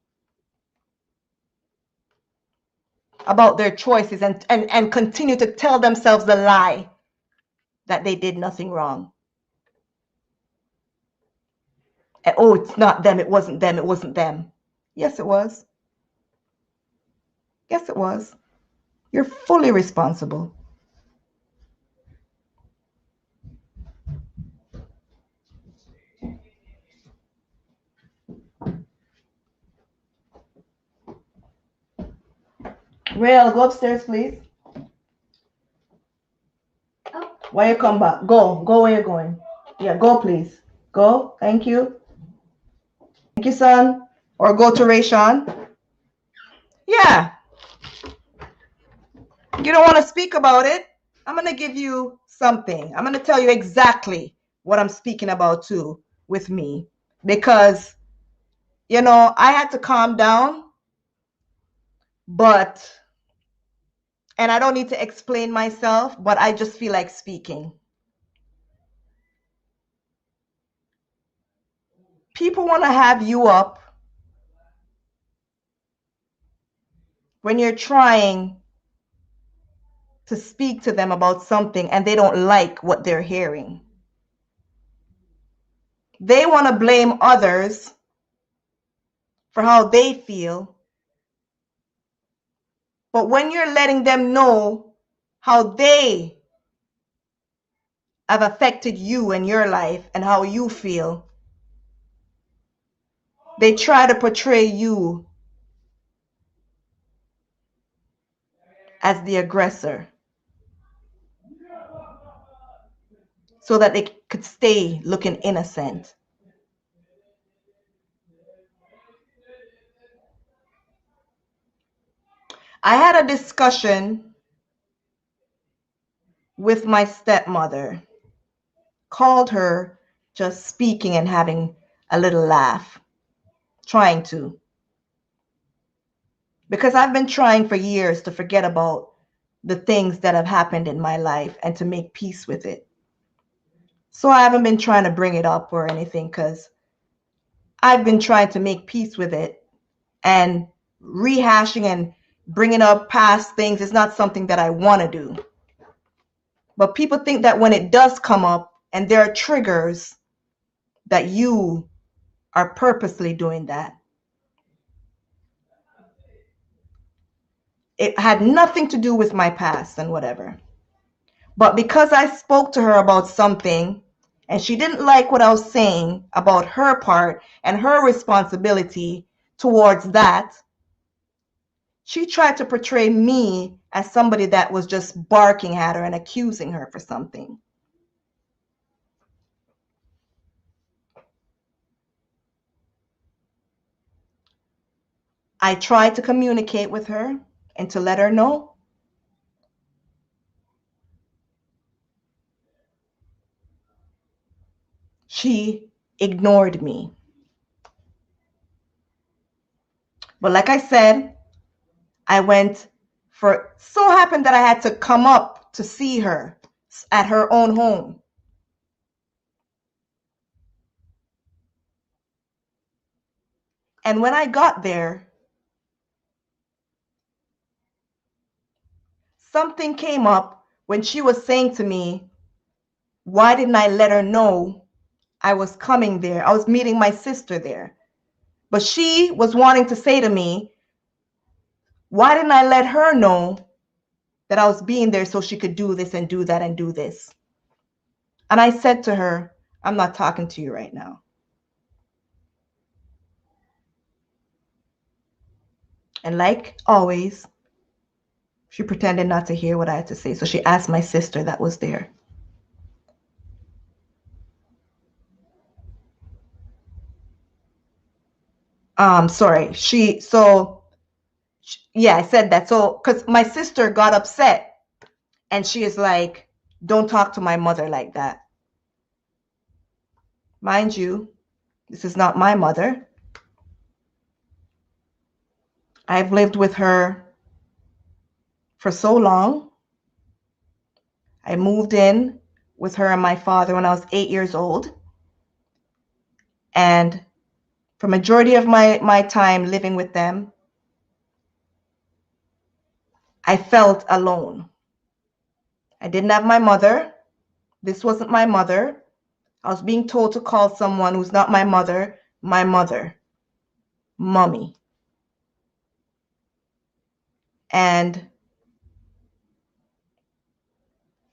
about their choices and continue to tell themselves the lie that they did nothing wrong. And, oh, it's not them, it wasn't them, it wasn't them. Yes, it was. Yes, it was. You're fully responsible. Rael, go upstairs, please. Oh. Why you come back? Go where you're going. Yeah, go please. Go. Thank you. Thank you, son. Or go to Rayshawn. Yeah. You don't want to speak about it? I'm going to give you something. I'm going to tell you exactly what I'm speaking about too with me. Because, you know, I had to calm down. And I don't need to explain myself, but I just feel like speaking. People want to have you up when you're trying to speak to them about something and they don't like what they're hearing. They want to blame others for how they feel. But when you're letting them know how they have affected you and your life and how you feel, they try to portray you as the aggressor so that they could stay looking innocent. I had a discussion with my stepmother, called her just speaking and having a little laugh, trying to. Because I've been trying for years to forget about the things that have happened in my life and to make peace with it. So I haven't been trying to bring it up or anything because I've been trying to make peace with it, and rehashing and bringing up past things is not something that I want to do. But people think that when it does come up and there are triggers, that you are purposely doing that. It had nothing to do with my past and whatever. But because I spoke to her about something and she didn't like what I was saying about her part and her responsibility towards that, she tried to portray me as somebody that was just barking at her and accusing her for something. I tried to communicate with her and to let her know. She ignored me. But like I said, so happened that I had to come up to see her at her own home. And when I got there, something came up when she was saying to me, why didn't I let her know I was coming there? I was meeting my sister there. But she was wanting to say to me, why didn't I let her know that I was being there so she could do this and do that and do this? And I said to her, I'm not talking to you right now. And like always, she pretended not to hear what I had to say. So she asked my sister that was there. Sorry. Yeah, I said that. So, because my sister got upset and she is like, don't talk to my mother like that. Mind you, this is not my mother. I've lived with her for so long. I moved in with her and my father when I was 8 years old. And for majority of my time living with them, I felt alone. I didn't have my mother. This wasn't my mother. I was being told to call someone who's not my mother, mommy. And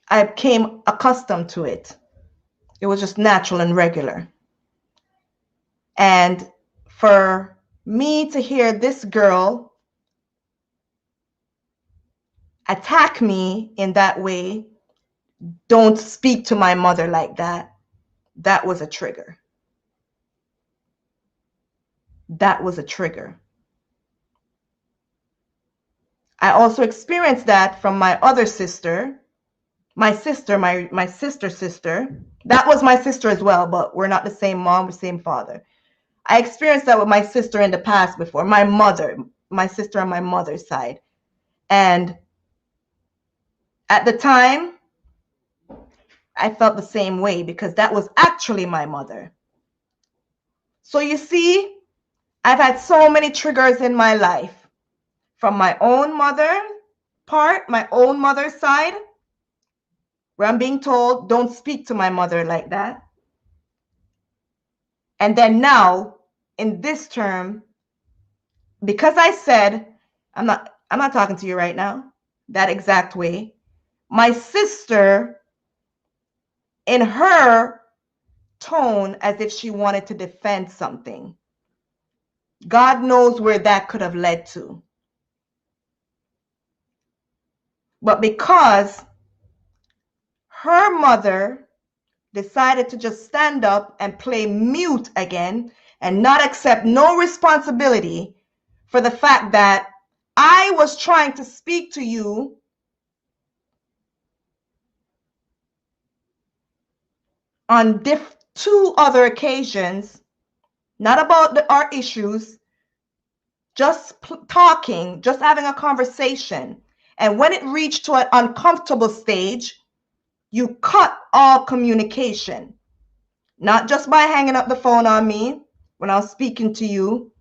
I became accustomed to it. It was just natural and regular. And for me to hear this girl attack me in that way, don't speak to my mother like that, that was a trigger. That was a trigger. I also experienced that from my other sister, my sister's sister. That was my sister as well, but we're not the same mom, the same father. I experienced that with my sister in the past before, my sister on my mother's side. And at the time, I felt the same way because that was actually my mother. So you see, I've had so many triggers in my life from my own mother's side, where I'm being told, don't speak to my mother like that. And then now, in this term, because I said, I'm not talking to you right now, that exact way, my sister, in her tone, as if she wanted to defend something. God knows where that could have led to. But because her mother decided to just stand up and play mute again and not accept no responsibility for the fact that I was trying to speak to you on two other occasions, not about our issues, just talking, just having a conversation. And when it reached to an uncomfortable stage, you cut all communication, not just by hanging up the phone on me when I was speaking to you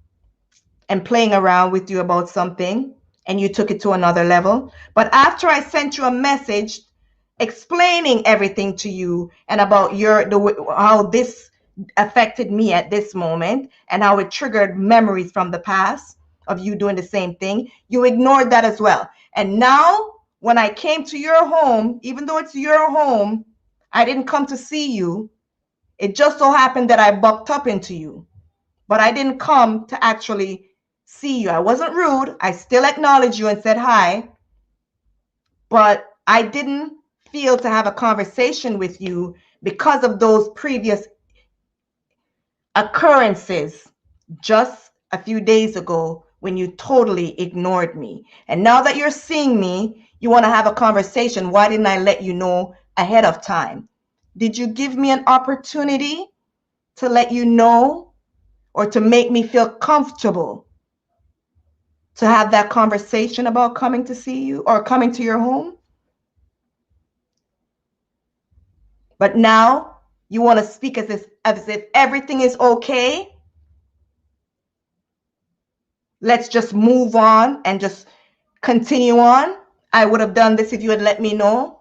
and playing around with you about something and you took it to another level, but after I sent you a message explaining everything to you and about how this affected me at this moment and how it triggered memories from the past of you doing the same thing, you ignored that as well. And now when I came to your home, even though it's your home, I didn't come to see you. It just so happened that I bucked up into you, but I didn't come to actually see you. I wasn't rude. I still acknowledged you and said hi, but I didn't feel to have a conversation with you because of those previous occurrences just a few days ago when you totally ignored me. And now that you're seeing me, you want to have a conversation. Why didn't I let you know ahead of time? Did you give me an opportunity to let you know or to make me feel comfortable to have that conversation about coming to see you or coming to your home? But now you want to speak as if everything is okay. Let's just move on and just continue on. I would have done this if you had let me know.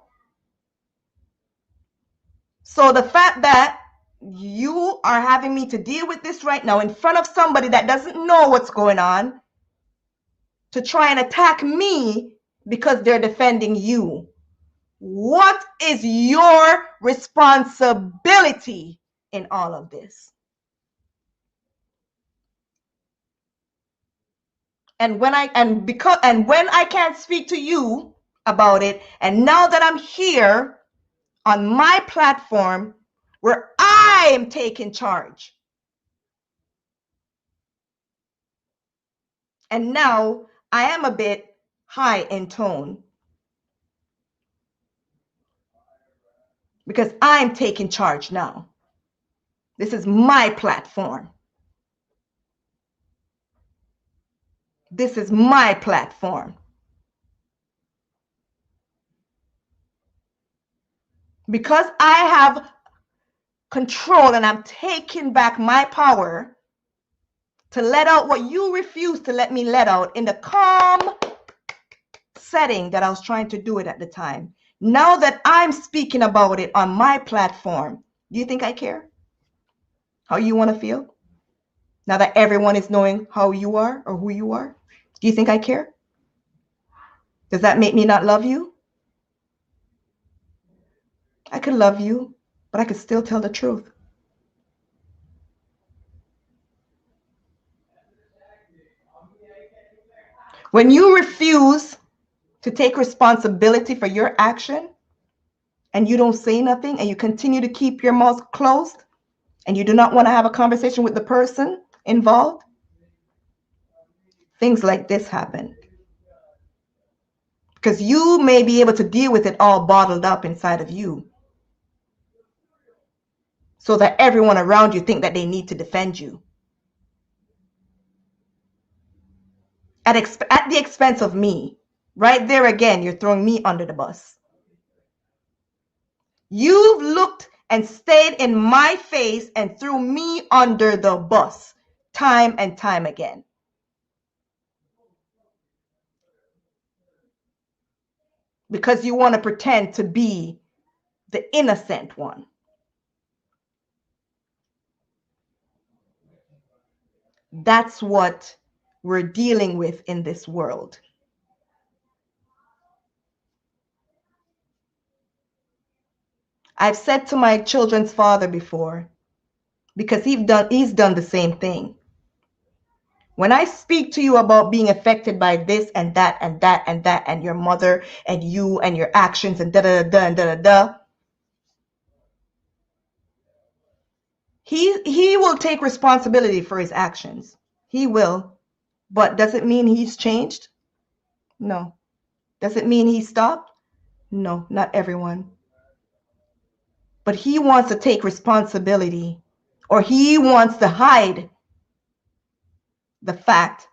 So the fact that you are having me to deal with this right now in front of somebody that doesn't know what's going on, to try and attack me because they're defending you. What is your responsibility in all of this? And when I can't speak to you about it, and now that I'm here on my platform where I am taking charge, And now I am a bit high in tone because I'm taking charge now. This is my platform. This is my platform. Because I have control and I'm taking back my power to let out what you refuse to let me let out in the calm setting that I was trying to do it at the time. Now that I'm speaking about it on my platform, do you think I care how you want to feel? Now that everyone is knowing how you are or who you are, do you think I care? Does that make me not love you? I could love you, but I could still tell the truth. When you refuse to take responsibility for your action and you don't say nothing and you continue to keep your mouth closed and you do not want to have a conversation with the person involved, things like this happen. Because you may be able to deal with it all bottled up inside of you so that everyone around you think that they need to defend you. At the expense of me. Right there again, you're throwing me under the bus. You've looked and stayed in my face and threw me under the bus time and time again. Because you want to pretend to be the innocent one. That's what we're dealing with in this world. I've said to my children's father before, because he's done the same thing. When I speak to you about being affected by this and that and that and that and your mother and you and your actions and da da da and da da da, he will take responsibility for his actions. He will. But does it mean he's changed? No. Does it mean he stopped? No, not everyone. But he wants to take responsibility, or he wants to hide the fact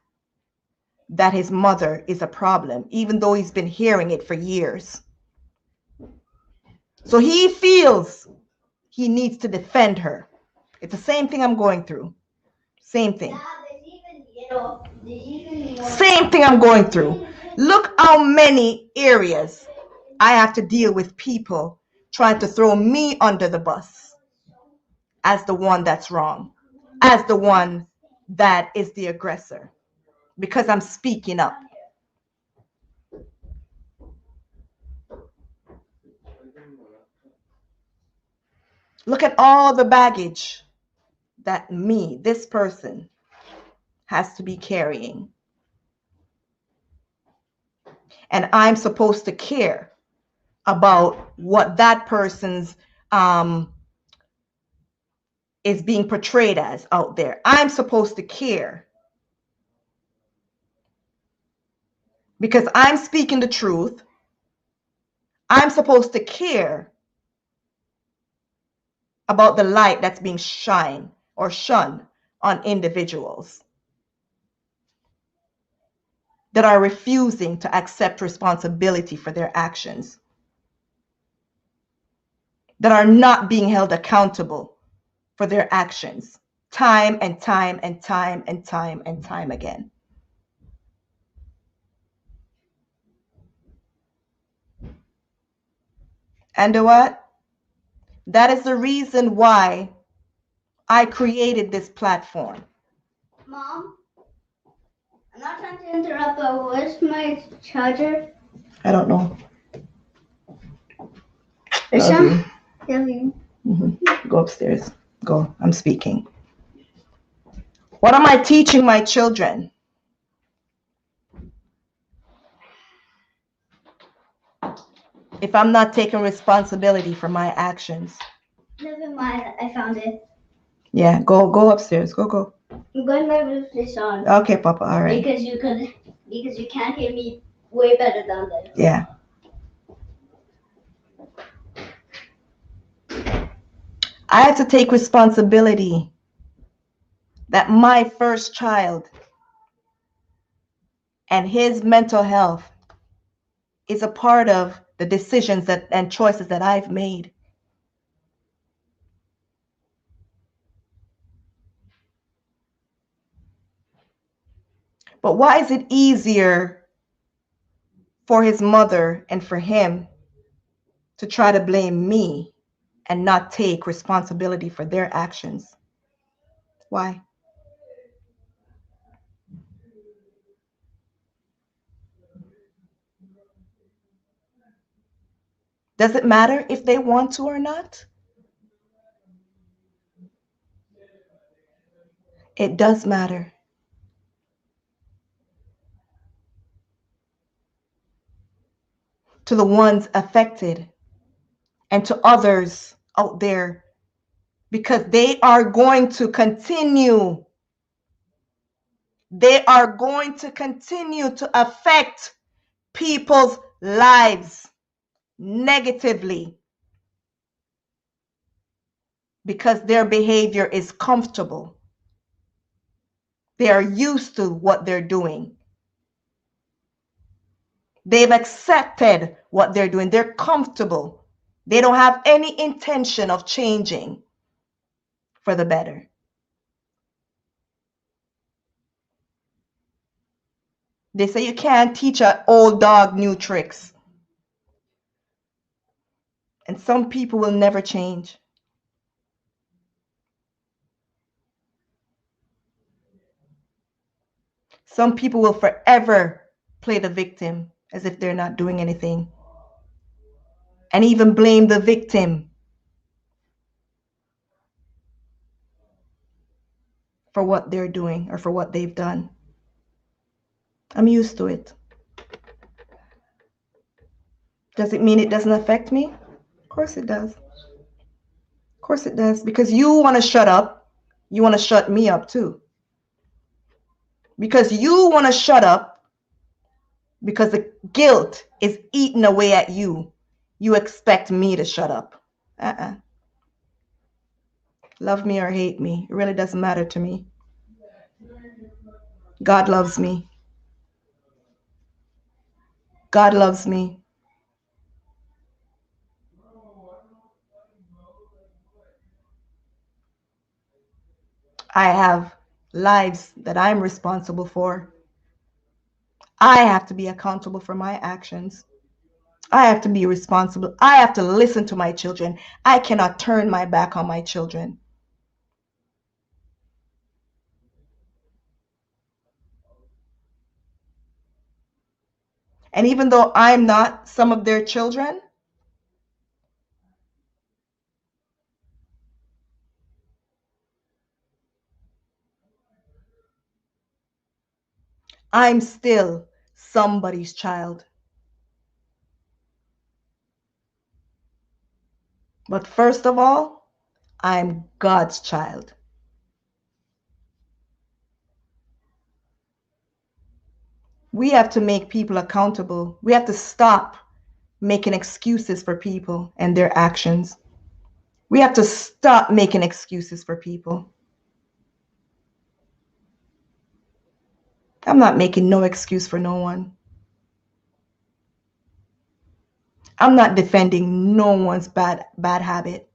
that his mother is a problem, even though he's been hearing it for years. So he feels he needs to defend her. It's the same thing I'm going through. Same thing. Same thing I'm going through. Look how many areas I have to deal with people trying to throw me under the bus as the one that's wrong, as the one that is the aggressor, because I'm speaking up. Look at all the baggage that this person, has to be carrying. And I'm supposed to care about what that person's is being portrayed as out there. I'm supposed to care because I'm speaking the truth. I'm supposed to care about the light that's being shined or shone on individuals that are refusing to accept responsibility for their actions, that are not being held accountable for their actions time and time and time and time and time again. And what? That is the reason why I created this platform. Mom, I'm not trying to interrupt, but where's my charger? I don't know. Is some? Go upstairs. Go. I'm speaking. What am I teaching my children? If I'm not taking responsibility for my actions. Never mind, I found it. Yeah, go upstairs. Go. I'm going to move this on. Okay, Papa, all right. Because you can't hear me way better than this. Yeah. I had to take responsibility that my first child and his mental health is a part of the decisions and choices that I've made. But why is it easier for his mother and for him to try to blame me and not take responsibility for their actions? Why? Does it matter if they want to or not? It does matter. To the ones affected and to others out there, because they are going to continue. They are going to continue to affect people's lives negatively because their behavior is comfortable. They are used to what they're doing. They've accepted what they're doing. They're comfortable. They don't have any intention of changing for the better. They say you can't teach an old dog new tricks. And some people will never change. Some people will forever play the victim as if they're not doing anything, and even blame the victim for what they're doing or for what they've done. I'm used to it. Does it mean it doesn't affect me? Of course it does. Of course it does. Because you want to shut up, you want to shut me up too. Because you want to shut up because the guilt is eating away at you. You expect me to shut up. Love me or hate me, it really doesn't matter to me. God loves me. God loves me. I have lives that I'm responsible for. I have to be accountable for my actions. I have to be responsible. I have to listen to my children. I cannot turn my back on my children. And even though I'm not some of their children, I'm still somebody's child. But first of all, I'm God's child. We have to make people accountable. We have to stop making excuses for people and their actions. We have to stop making excuses for people. I'm not making no excuse for no one. I'm not defending no one's bad habit.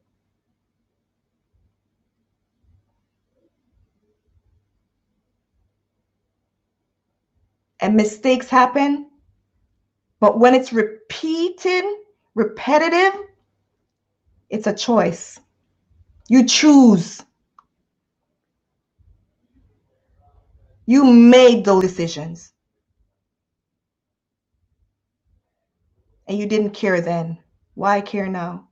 And mistakes happen, but when it's repetitive, it's a choice. You choose. You made those decisions. And you didn't care then. Why care now?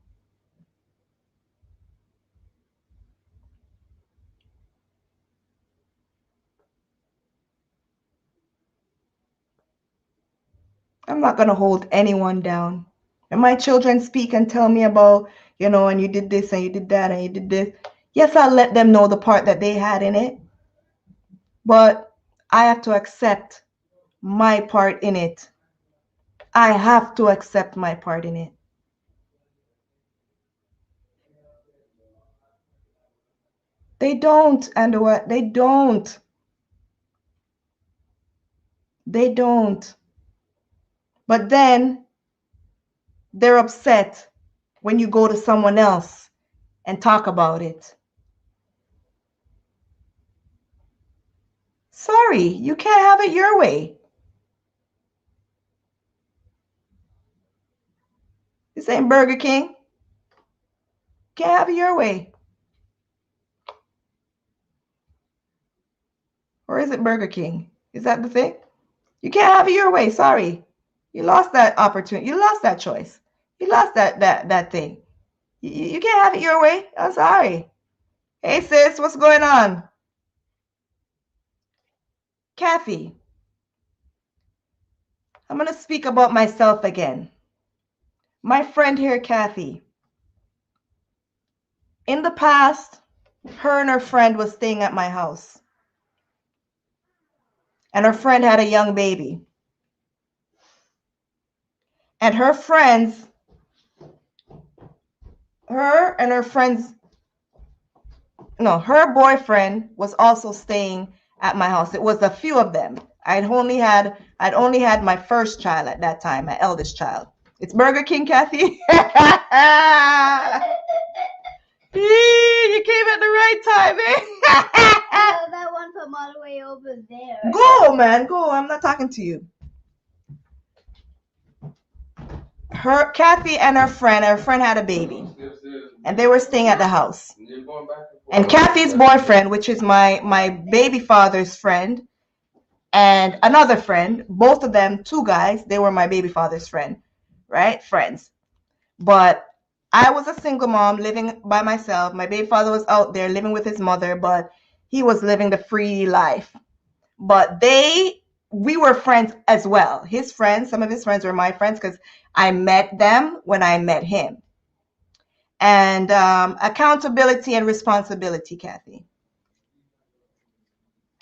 I'm not going to hold anyone down. And my children speak and tell me about, and you did this and you did that and you did this. Yes, I'll let them know the part that they had in it. But I have to accept my part in it. I have to accept my part in it. They don't, and what? They don't. They don't. But then they're upset when you go to someone else and talk about it. Sorry, you can't have it your way. This ain't Burger King. Can't have it your way. Or is it Burger King? Is that the thing? You can't have it your way. Sorry. You lost that opportunity. You lost that choice. You lost that thing. You can't have it your way. I'm sorry. Hey sis, what's going on? Kathy, I'm going to speak about myself again. My friend here, Kathy. In the past, her and her friend was staying at my house. And her friend had a young baby. And her friends, her and her friends, no, her boyfriend was also staying at my house. It was a few of them. I'd only had my first child at that time, my eldest child. It's Burger King, Kathy. You came at the right time, eh? That one from all the way over there. Go, man, go. I'm not talking to you. Kathy and her friend had a baby, and they were staying at the house. And Kathy's boyfriend, which is my baby father's friend, and another friend, both of them, two guys, they were my baby father's friend, right? Friends. But I was a single mom living by myself. My baby father was out there living with his mother, but he was living the free life. But we were friends as well. His friends, some of his friends were my friends because I met them when I met him. And accountability and responsibility, Kathy.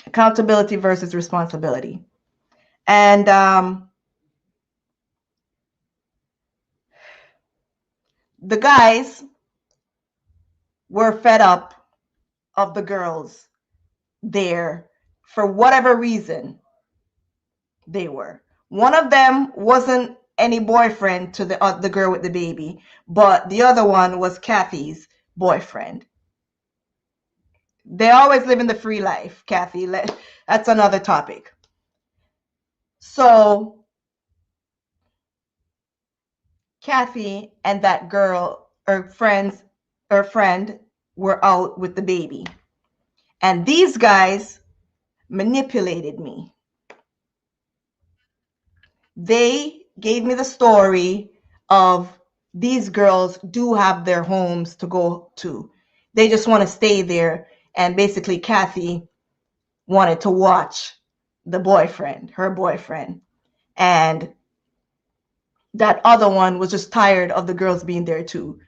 Accountability versus responsibility. And the guys were fed up of the girls there for whatever reason they were. One of them wasn't any boyfriend to the girl with the baby, but the other one was Kathy's boyfriend. They always live in the free life, Kathy. That's another topic. So Kathy and that girl, her friend, were out with the baby. And these guys manipulated me. They gave me the story of these girls do have their homes to go to. They just want to stay there. And basically, Kathy wanted to watch her boyfriend. And that other one was just tired of the girls being there too.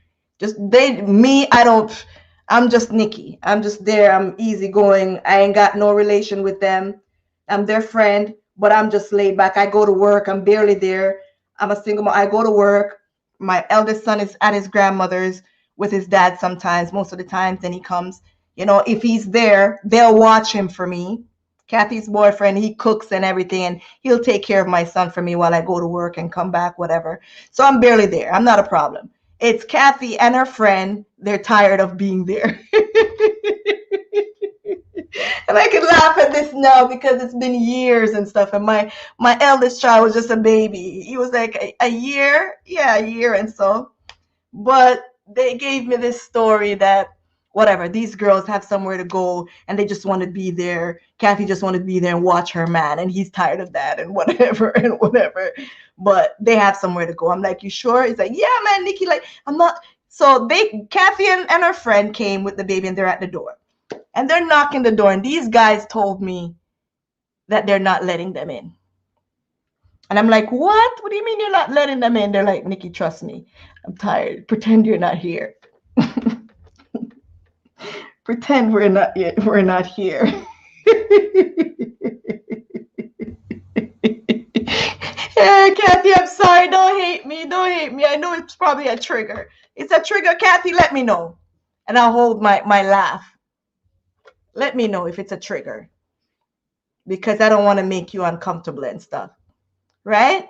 I'm just Nikki. I'm just there. I'm easygoing. I ain't got no relation with them. I'm their friend, but I'm just laid back. I go to work. I'm barely there. I'm a single mom. I go to work. My eldest son is at his grandmother's with his dad sometimes, most of the times. Then he comes. If he's there, they'll watch him for me. Kathy's boyfriend, he cooks and everything, and he'll take care of my son for me while I go to work and come back, whatever. So I'm barely there. I'm not a problem. It's Kathy and her friend. They're tired of being there. And I can laugh at this now because it's been years and stuff. And my eldest child was just a baby. He was like a year. Yeah, a year and so. But they gave me this story that whatever, these girls have somewhere to go and they just want to be there. Kathy just wanted to be there and watch her man, and he's tired of that and whatever and whatever. But they have somewhere to go. I'm like, you sure? He's like, yeah, man, Nikki, like, I'm not. So Kathy and her friend came with the baby, and they're at the door. And they're knocking the door, and these guys told me that they're not letting them in. And I'm like, what? What do you mean you're not letting them in? They're like, Nikki, trust me. I'm tired. Pretend you're not here. Pretend we're not here. Kathy, I'm sorry. Don't hate me. Don't hate me. I know it's probably a trigger. It's a trigger, Kathy. Let me know. And I'll hold my laugh. Let me know if it's a trigger. Because I don't want to make you uncomfortable and stuff. Right?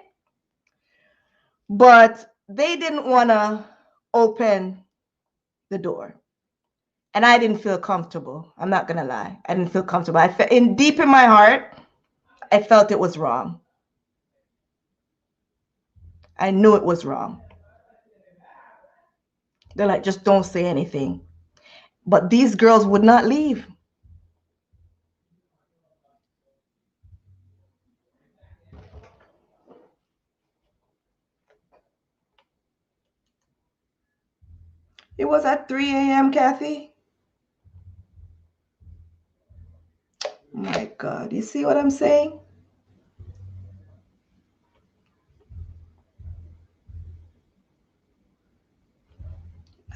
But they didn't want to open the door. And I didn't feel comfortable. I'm not going to lie. I didn't feel comfortable. I felt deep in my heart, I felt it was wrong. I knew it was wrong. They're like, just don't say anything. But these girls would not leave. It was at 3 a.m., Kathy. My God, you see what I'm saying?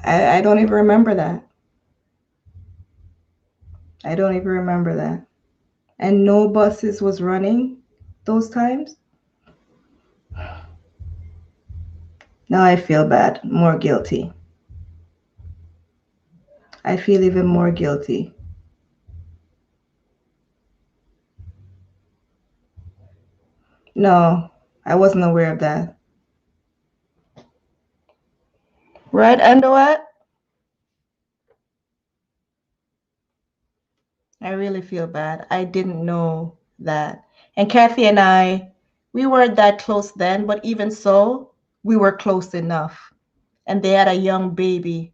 I don't even remember that. I don't even remember that. And no buses was running those times. Now I feel bad, more guilty. I feel even more guilty. No, I wasn't aware of that. Right, Underwood? I really feel bad. I didn't know that. And Kathy and I, we weren't that close then, but even so, we were close enough. And they had a young baby.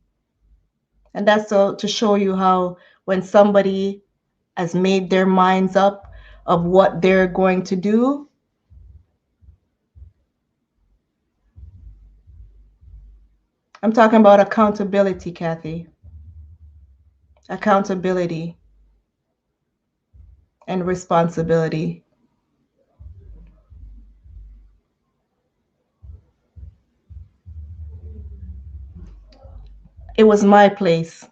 And that's so to show you how when somebody has made their minds up of what they're going to do, I'm talking about accountability, Kathy. Accountability and responsibility. It was my place.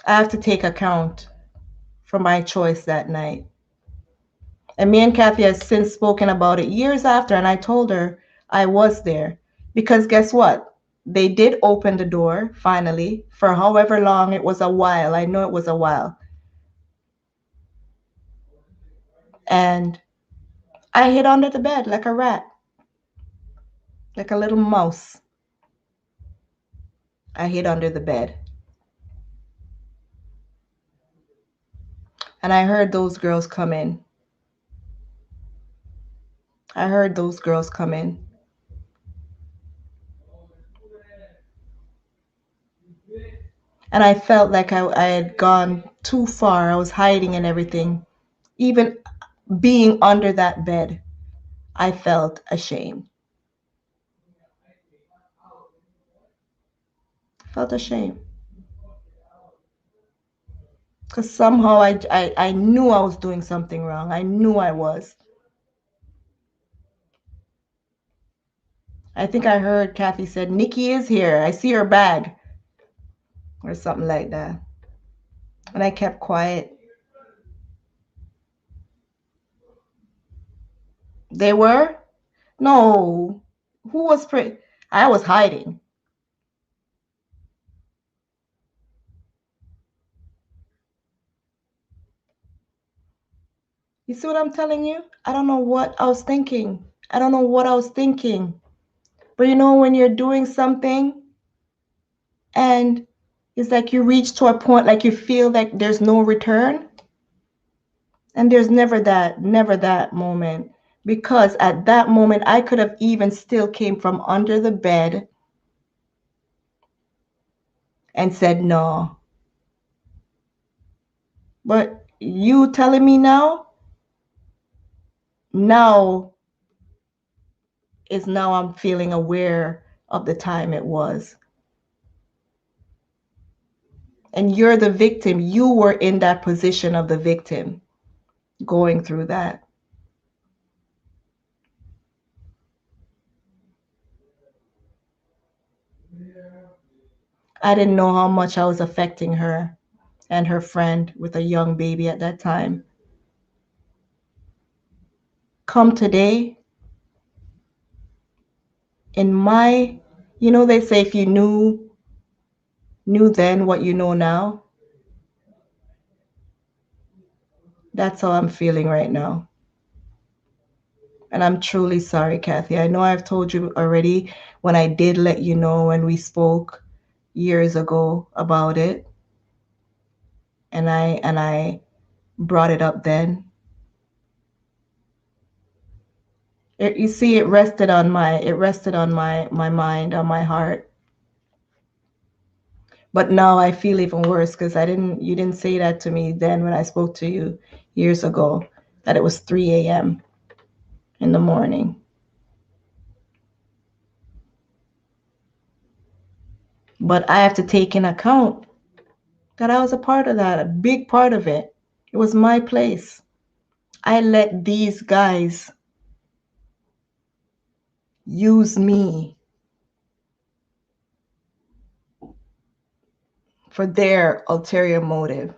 I have to take account for my choice that night. And me and Kathy has since spoken about it years after, and I told her I was there. Because guess what? They did open the door finally for however long. It was a while. I know it was a while. And I hid under the bed like a rat, like a little mouse. I hid under the bed. And I heard those girls come in. I heard those girls come in. And I felt like I had gone too far. I was hiding and everything. Even being under that bed, I felt ashamed. Felt ashamed. Because somehow I knew I was doing something wrong. I knew I was. I think I heard Kathy said, Nikki is here. I see her bag. Or something like that. And I kept quiet. They were? No. Who was I was hiding. You see what I'm telling you? I don't know what I was thinking. I don't know what I was thinking. But you know, when you're doing something and it's like you reach to a point like you feel like there's no return. And there's never that moment. Because at that moment, I could have even still came from under the bed and said no. But you telling me now is now I'm feeling aware of the time it was. And you're the victim. You were in that position of the victim going through that. I didn't know how much I was affecting her and her friend with a young baby at that time. come today in my, they say if you knew then what you know now, that's how I'm feeling right now. And I'm truly sorry, Kathy. I know I've told you already when I did let you know when we spoke years ago about it. And I brought it up then. You see, it rested on my mind, on my heart. But now I feel even worse because you didn't say that to me then when I spoke to you years ago, that it was 3 a.m. in the morning. But I have to take in account that I was a part of that, a big part of it. It was my place. I let these guys use me for their ulterior motive.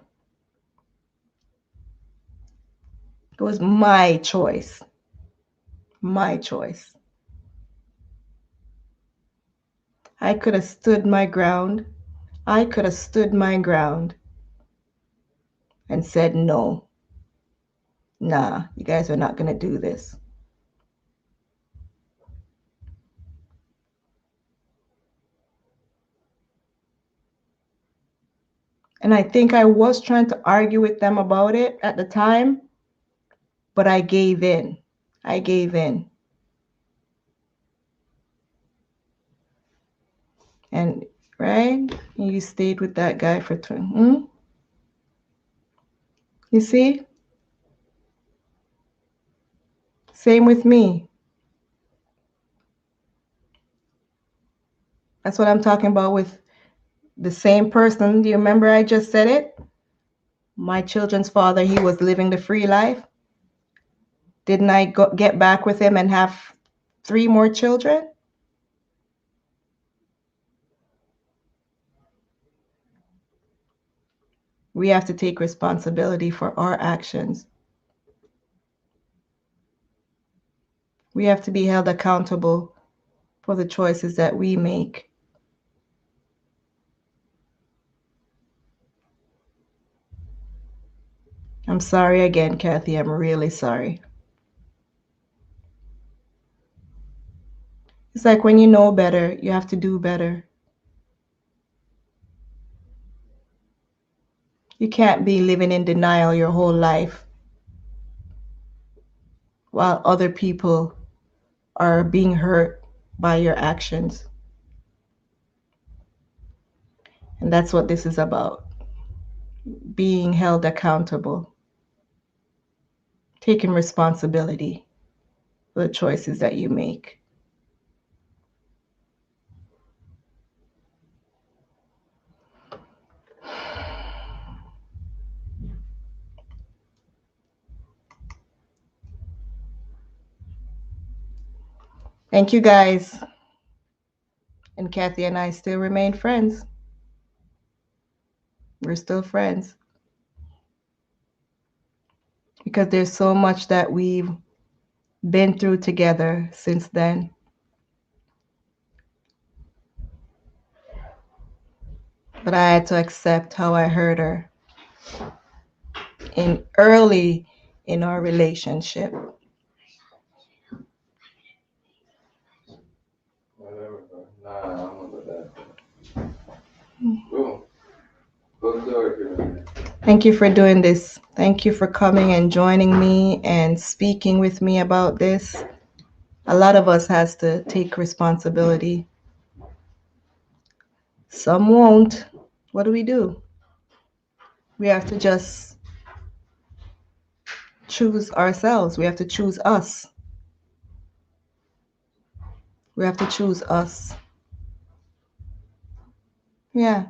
It was my choice. My choice. I could have stood my ground. I could have stood my ground and said, no, nah, you guys are not going to do this. And I think I was trying to argue with them about it at the time, but I gave in. I gave in. And, right? You stayed with that guy for 20. You see? Same with me. That's what I'm talking about with the same person. Do you remember I just said it? My children's father, he was living the free life. Didn't I get back with him and have 3 more children? We have to take responsibility for our actions. We have to be held accountable for the choices that we make. I'm sorry again, Kathy. I'm really sorry. It's like when you know better, you have to do better. You can't be living in denial your whole life while other people are being hurt by your actions. And that's what this is about. Being held accountable. Taking responsibility for the choices that you make. Thank you guys. And Kathy and I still remain friends. We're still friends. Because there's so much that we've been through together since then. But I had to accept how I hurt her early in our relationship. Thank you for doing this. Thank you for coming and joining me and speaking with me about this. A lot of us has to take responsibility. Some won't. What do? We have to just choose ourselves. We have to choose us. We have to choose us. Yeah.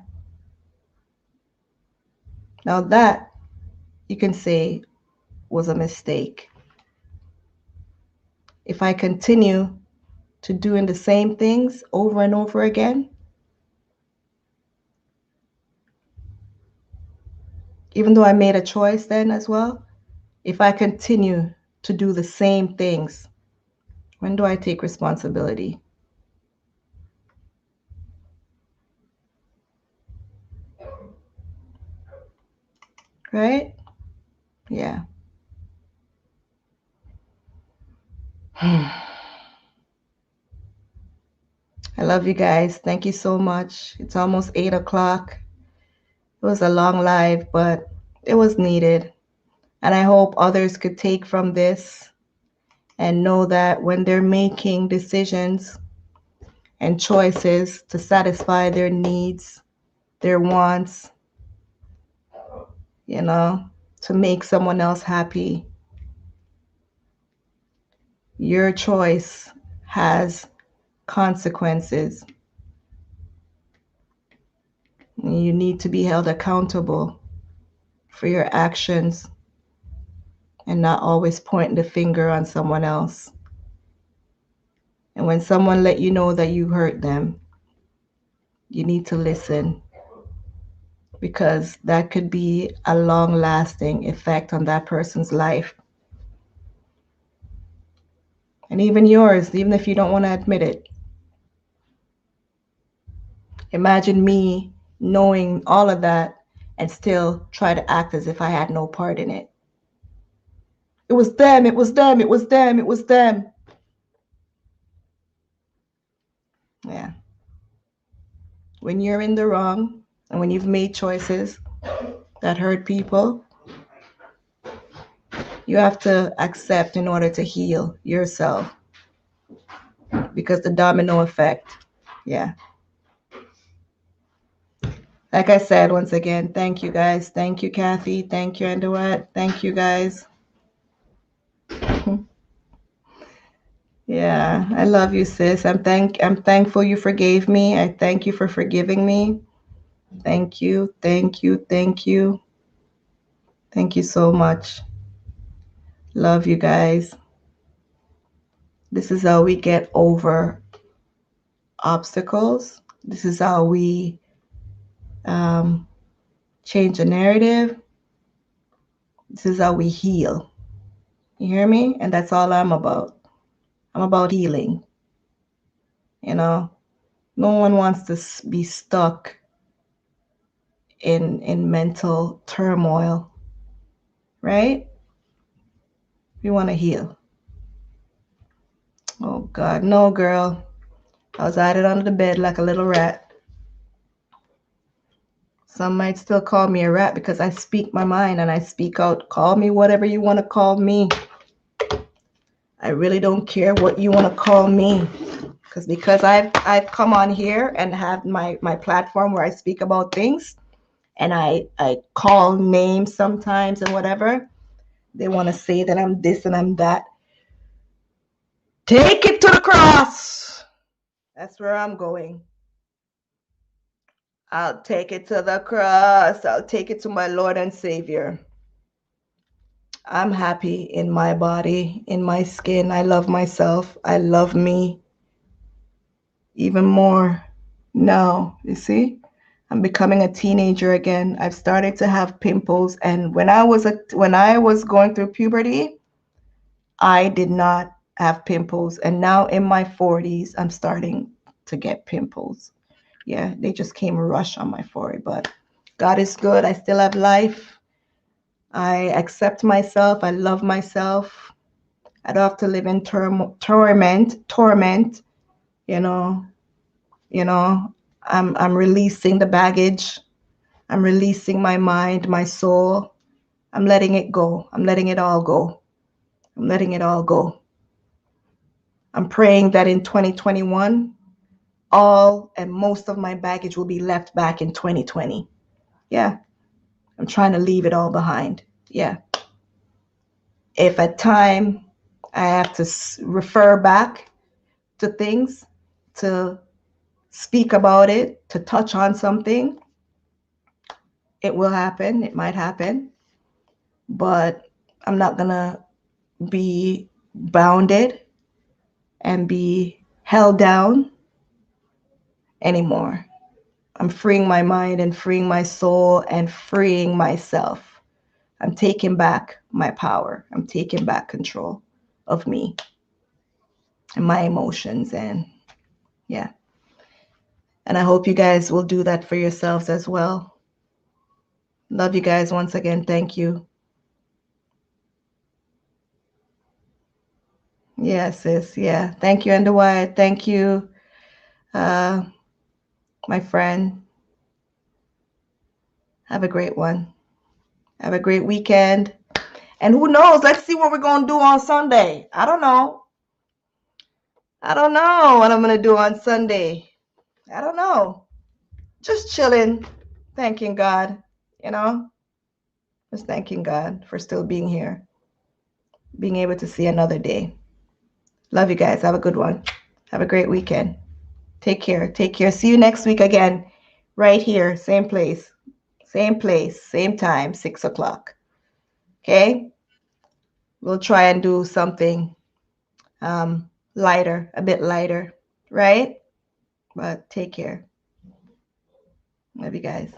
Now that, you can say, was a mistake. If I continue to doing the same things over and over again, even though I made a choice then as well, if I continue to do the same things. When do I take responsibility? Right? Yeah. I love you guys. Thank you so much. It's almost 8 o'clock. It was a long live, but it was needed. And I hope others could take from this and know that when they're making decisions and choices to satisfy their needs, their wants, to make someone else happy, your choice has consequences. You need to be held accountable for your actions and not always pointing the finger on someone else. And when someone let you know that you hurt them, you need to listen, because that could be a long-lasting effect on that person's life. And even yours, even if you don't want to admit it. Imagine me knowing all of that and still try to act as if I had no part in it. It was them, it was them, it was them, it was them. Yeah. When you're in the wrong and when you've made choices that hurt people, you have to accept in order to heal yourself, because the domino effect. Yeah. Like I said, once again, thank you guys. Thank you, Kathy. Thank you, Andouette. Thank you, guys. Yeah, I love you, sis. I'm thankful you forgave me. I thank you for forgiving me. Thank you, thank you, thank you. Thank you so much. Love you guys. This is how we get over obstacles. This is how we change the narrative. This is how we heal. You hear me? And that's all I'm about. I'm about healing. No one wants to be stuck in mental turmoil, right? We want to heal. Oh God, no, girl. I was hiding under the bed like a little rat. Some might still call me a rat because I speak my mind and I speak out. Call me whatever you want to call me. I really don't care what you want to call me. Because I've come on here and have my platform where I speak about things, and I call names sometimes and whatever. They want to say that I'm this and I'm that. Take it to the cross. That's where I'm going. I'll take it to the cross. I'll take it to my Lord and Savior. I'm happy in my body, in my skin. I love myself. I love me even more now. You see, I'm becoming a teenager again. I've started to have pimples, and when I was going through puberty, I did not have pimples, and now in my 40s, I'm starting to get pimples. Yeah, they just came rush on my forehead, but God is good. I still have life. I accept myself. I love myself. I don't have to live in torment. You know, I'm releasing the baggage. I'm releasing my mind, my soul. I'm letting it go. I'm letting it all go. I'm letting it all go. I'm praying that in 2021, all and most of my baggage will be left back in 2020. Yeah. I'm trying to leave it all behind. Yeah. If at time I have to refer back to things, to speak about it, to touch on something, it will happen. It might happen. But I'm not going to be bounded and be held down anymore. I'm freeing my mind and freeing my soul and freeing myself. I'm taking back my power. I'm taking back control of me and my emotions. And yeah. And I hope you guys will do that for yourselves as well. Love you guys once again. Thank you. Yes, sis. Yeah. Thank you, Underwide. Thank you, my friend. Have a great one. Have a great weekend. And who knows? Let's see what we're going to do on Sunday. I don't know. I don't know what I'm going to do on Sunday. I don't know. Just chilling, thanking God, you know? Just thanking God for still being here, being able to see another day. Love you guys. Have a good one. Have a great weekend. Take care. Take care. See you next week again, right here, same place, same time, 6 o'clock. Okay? We'll try and do something lighter, a bit lighter, right? But take care. Love you guys.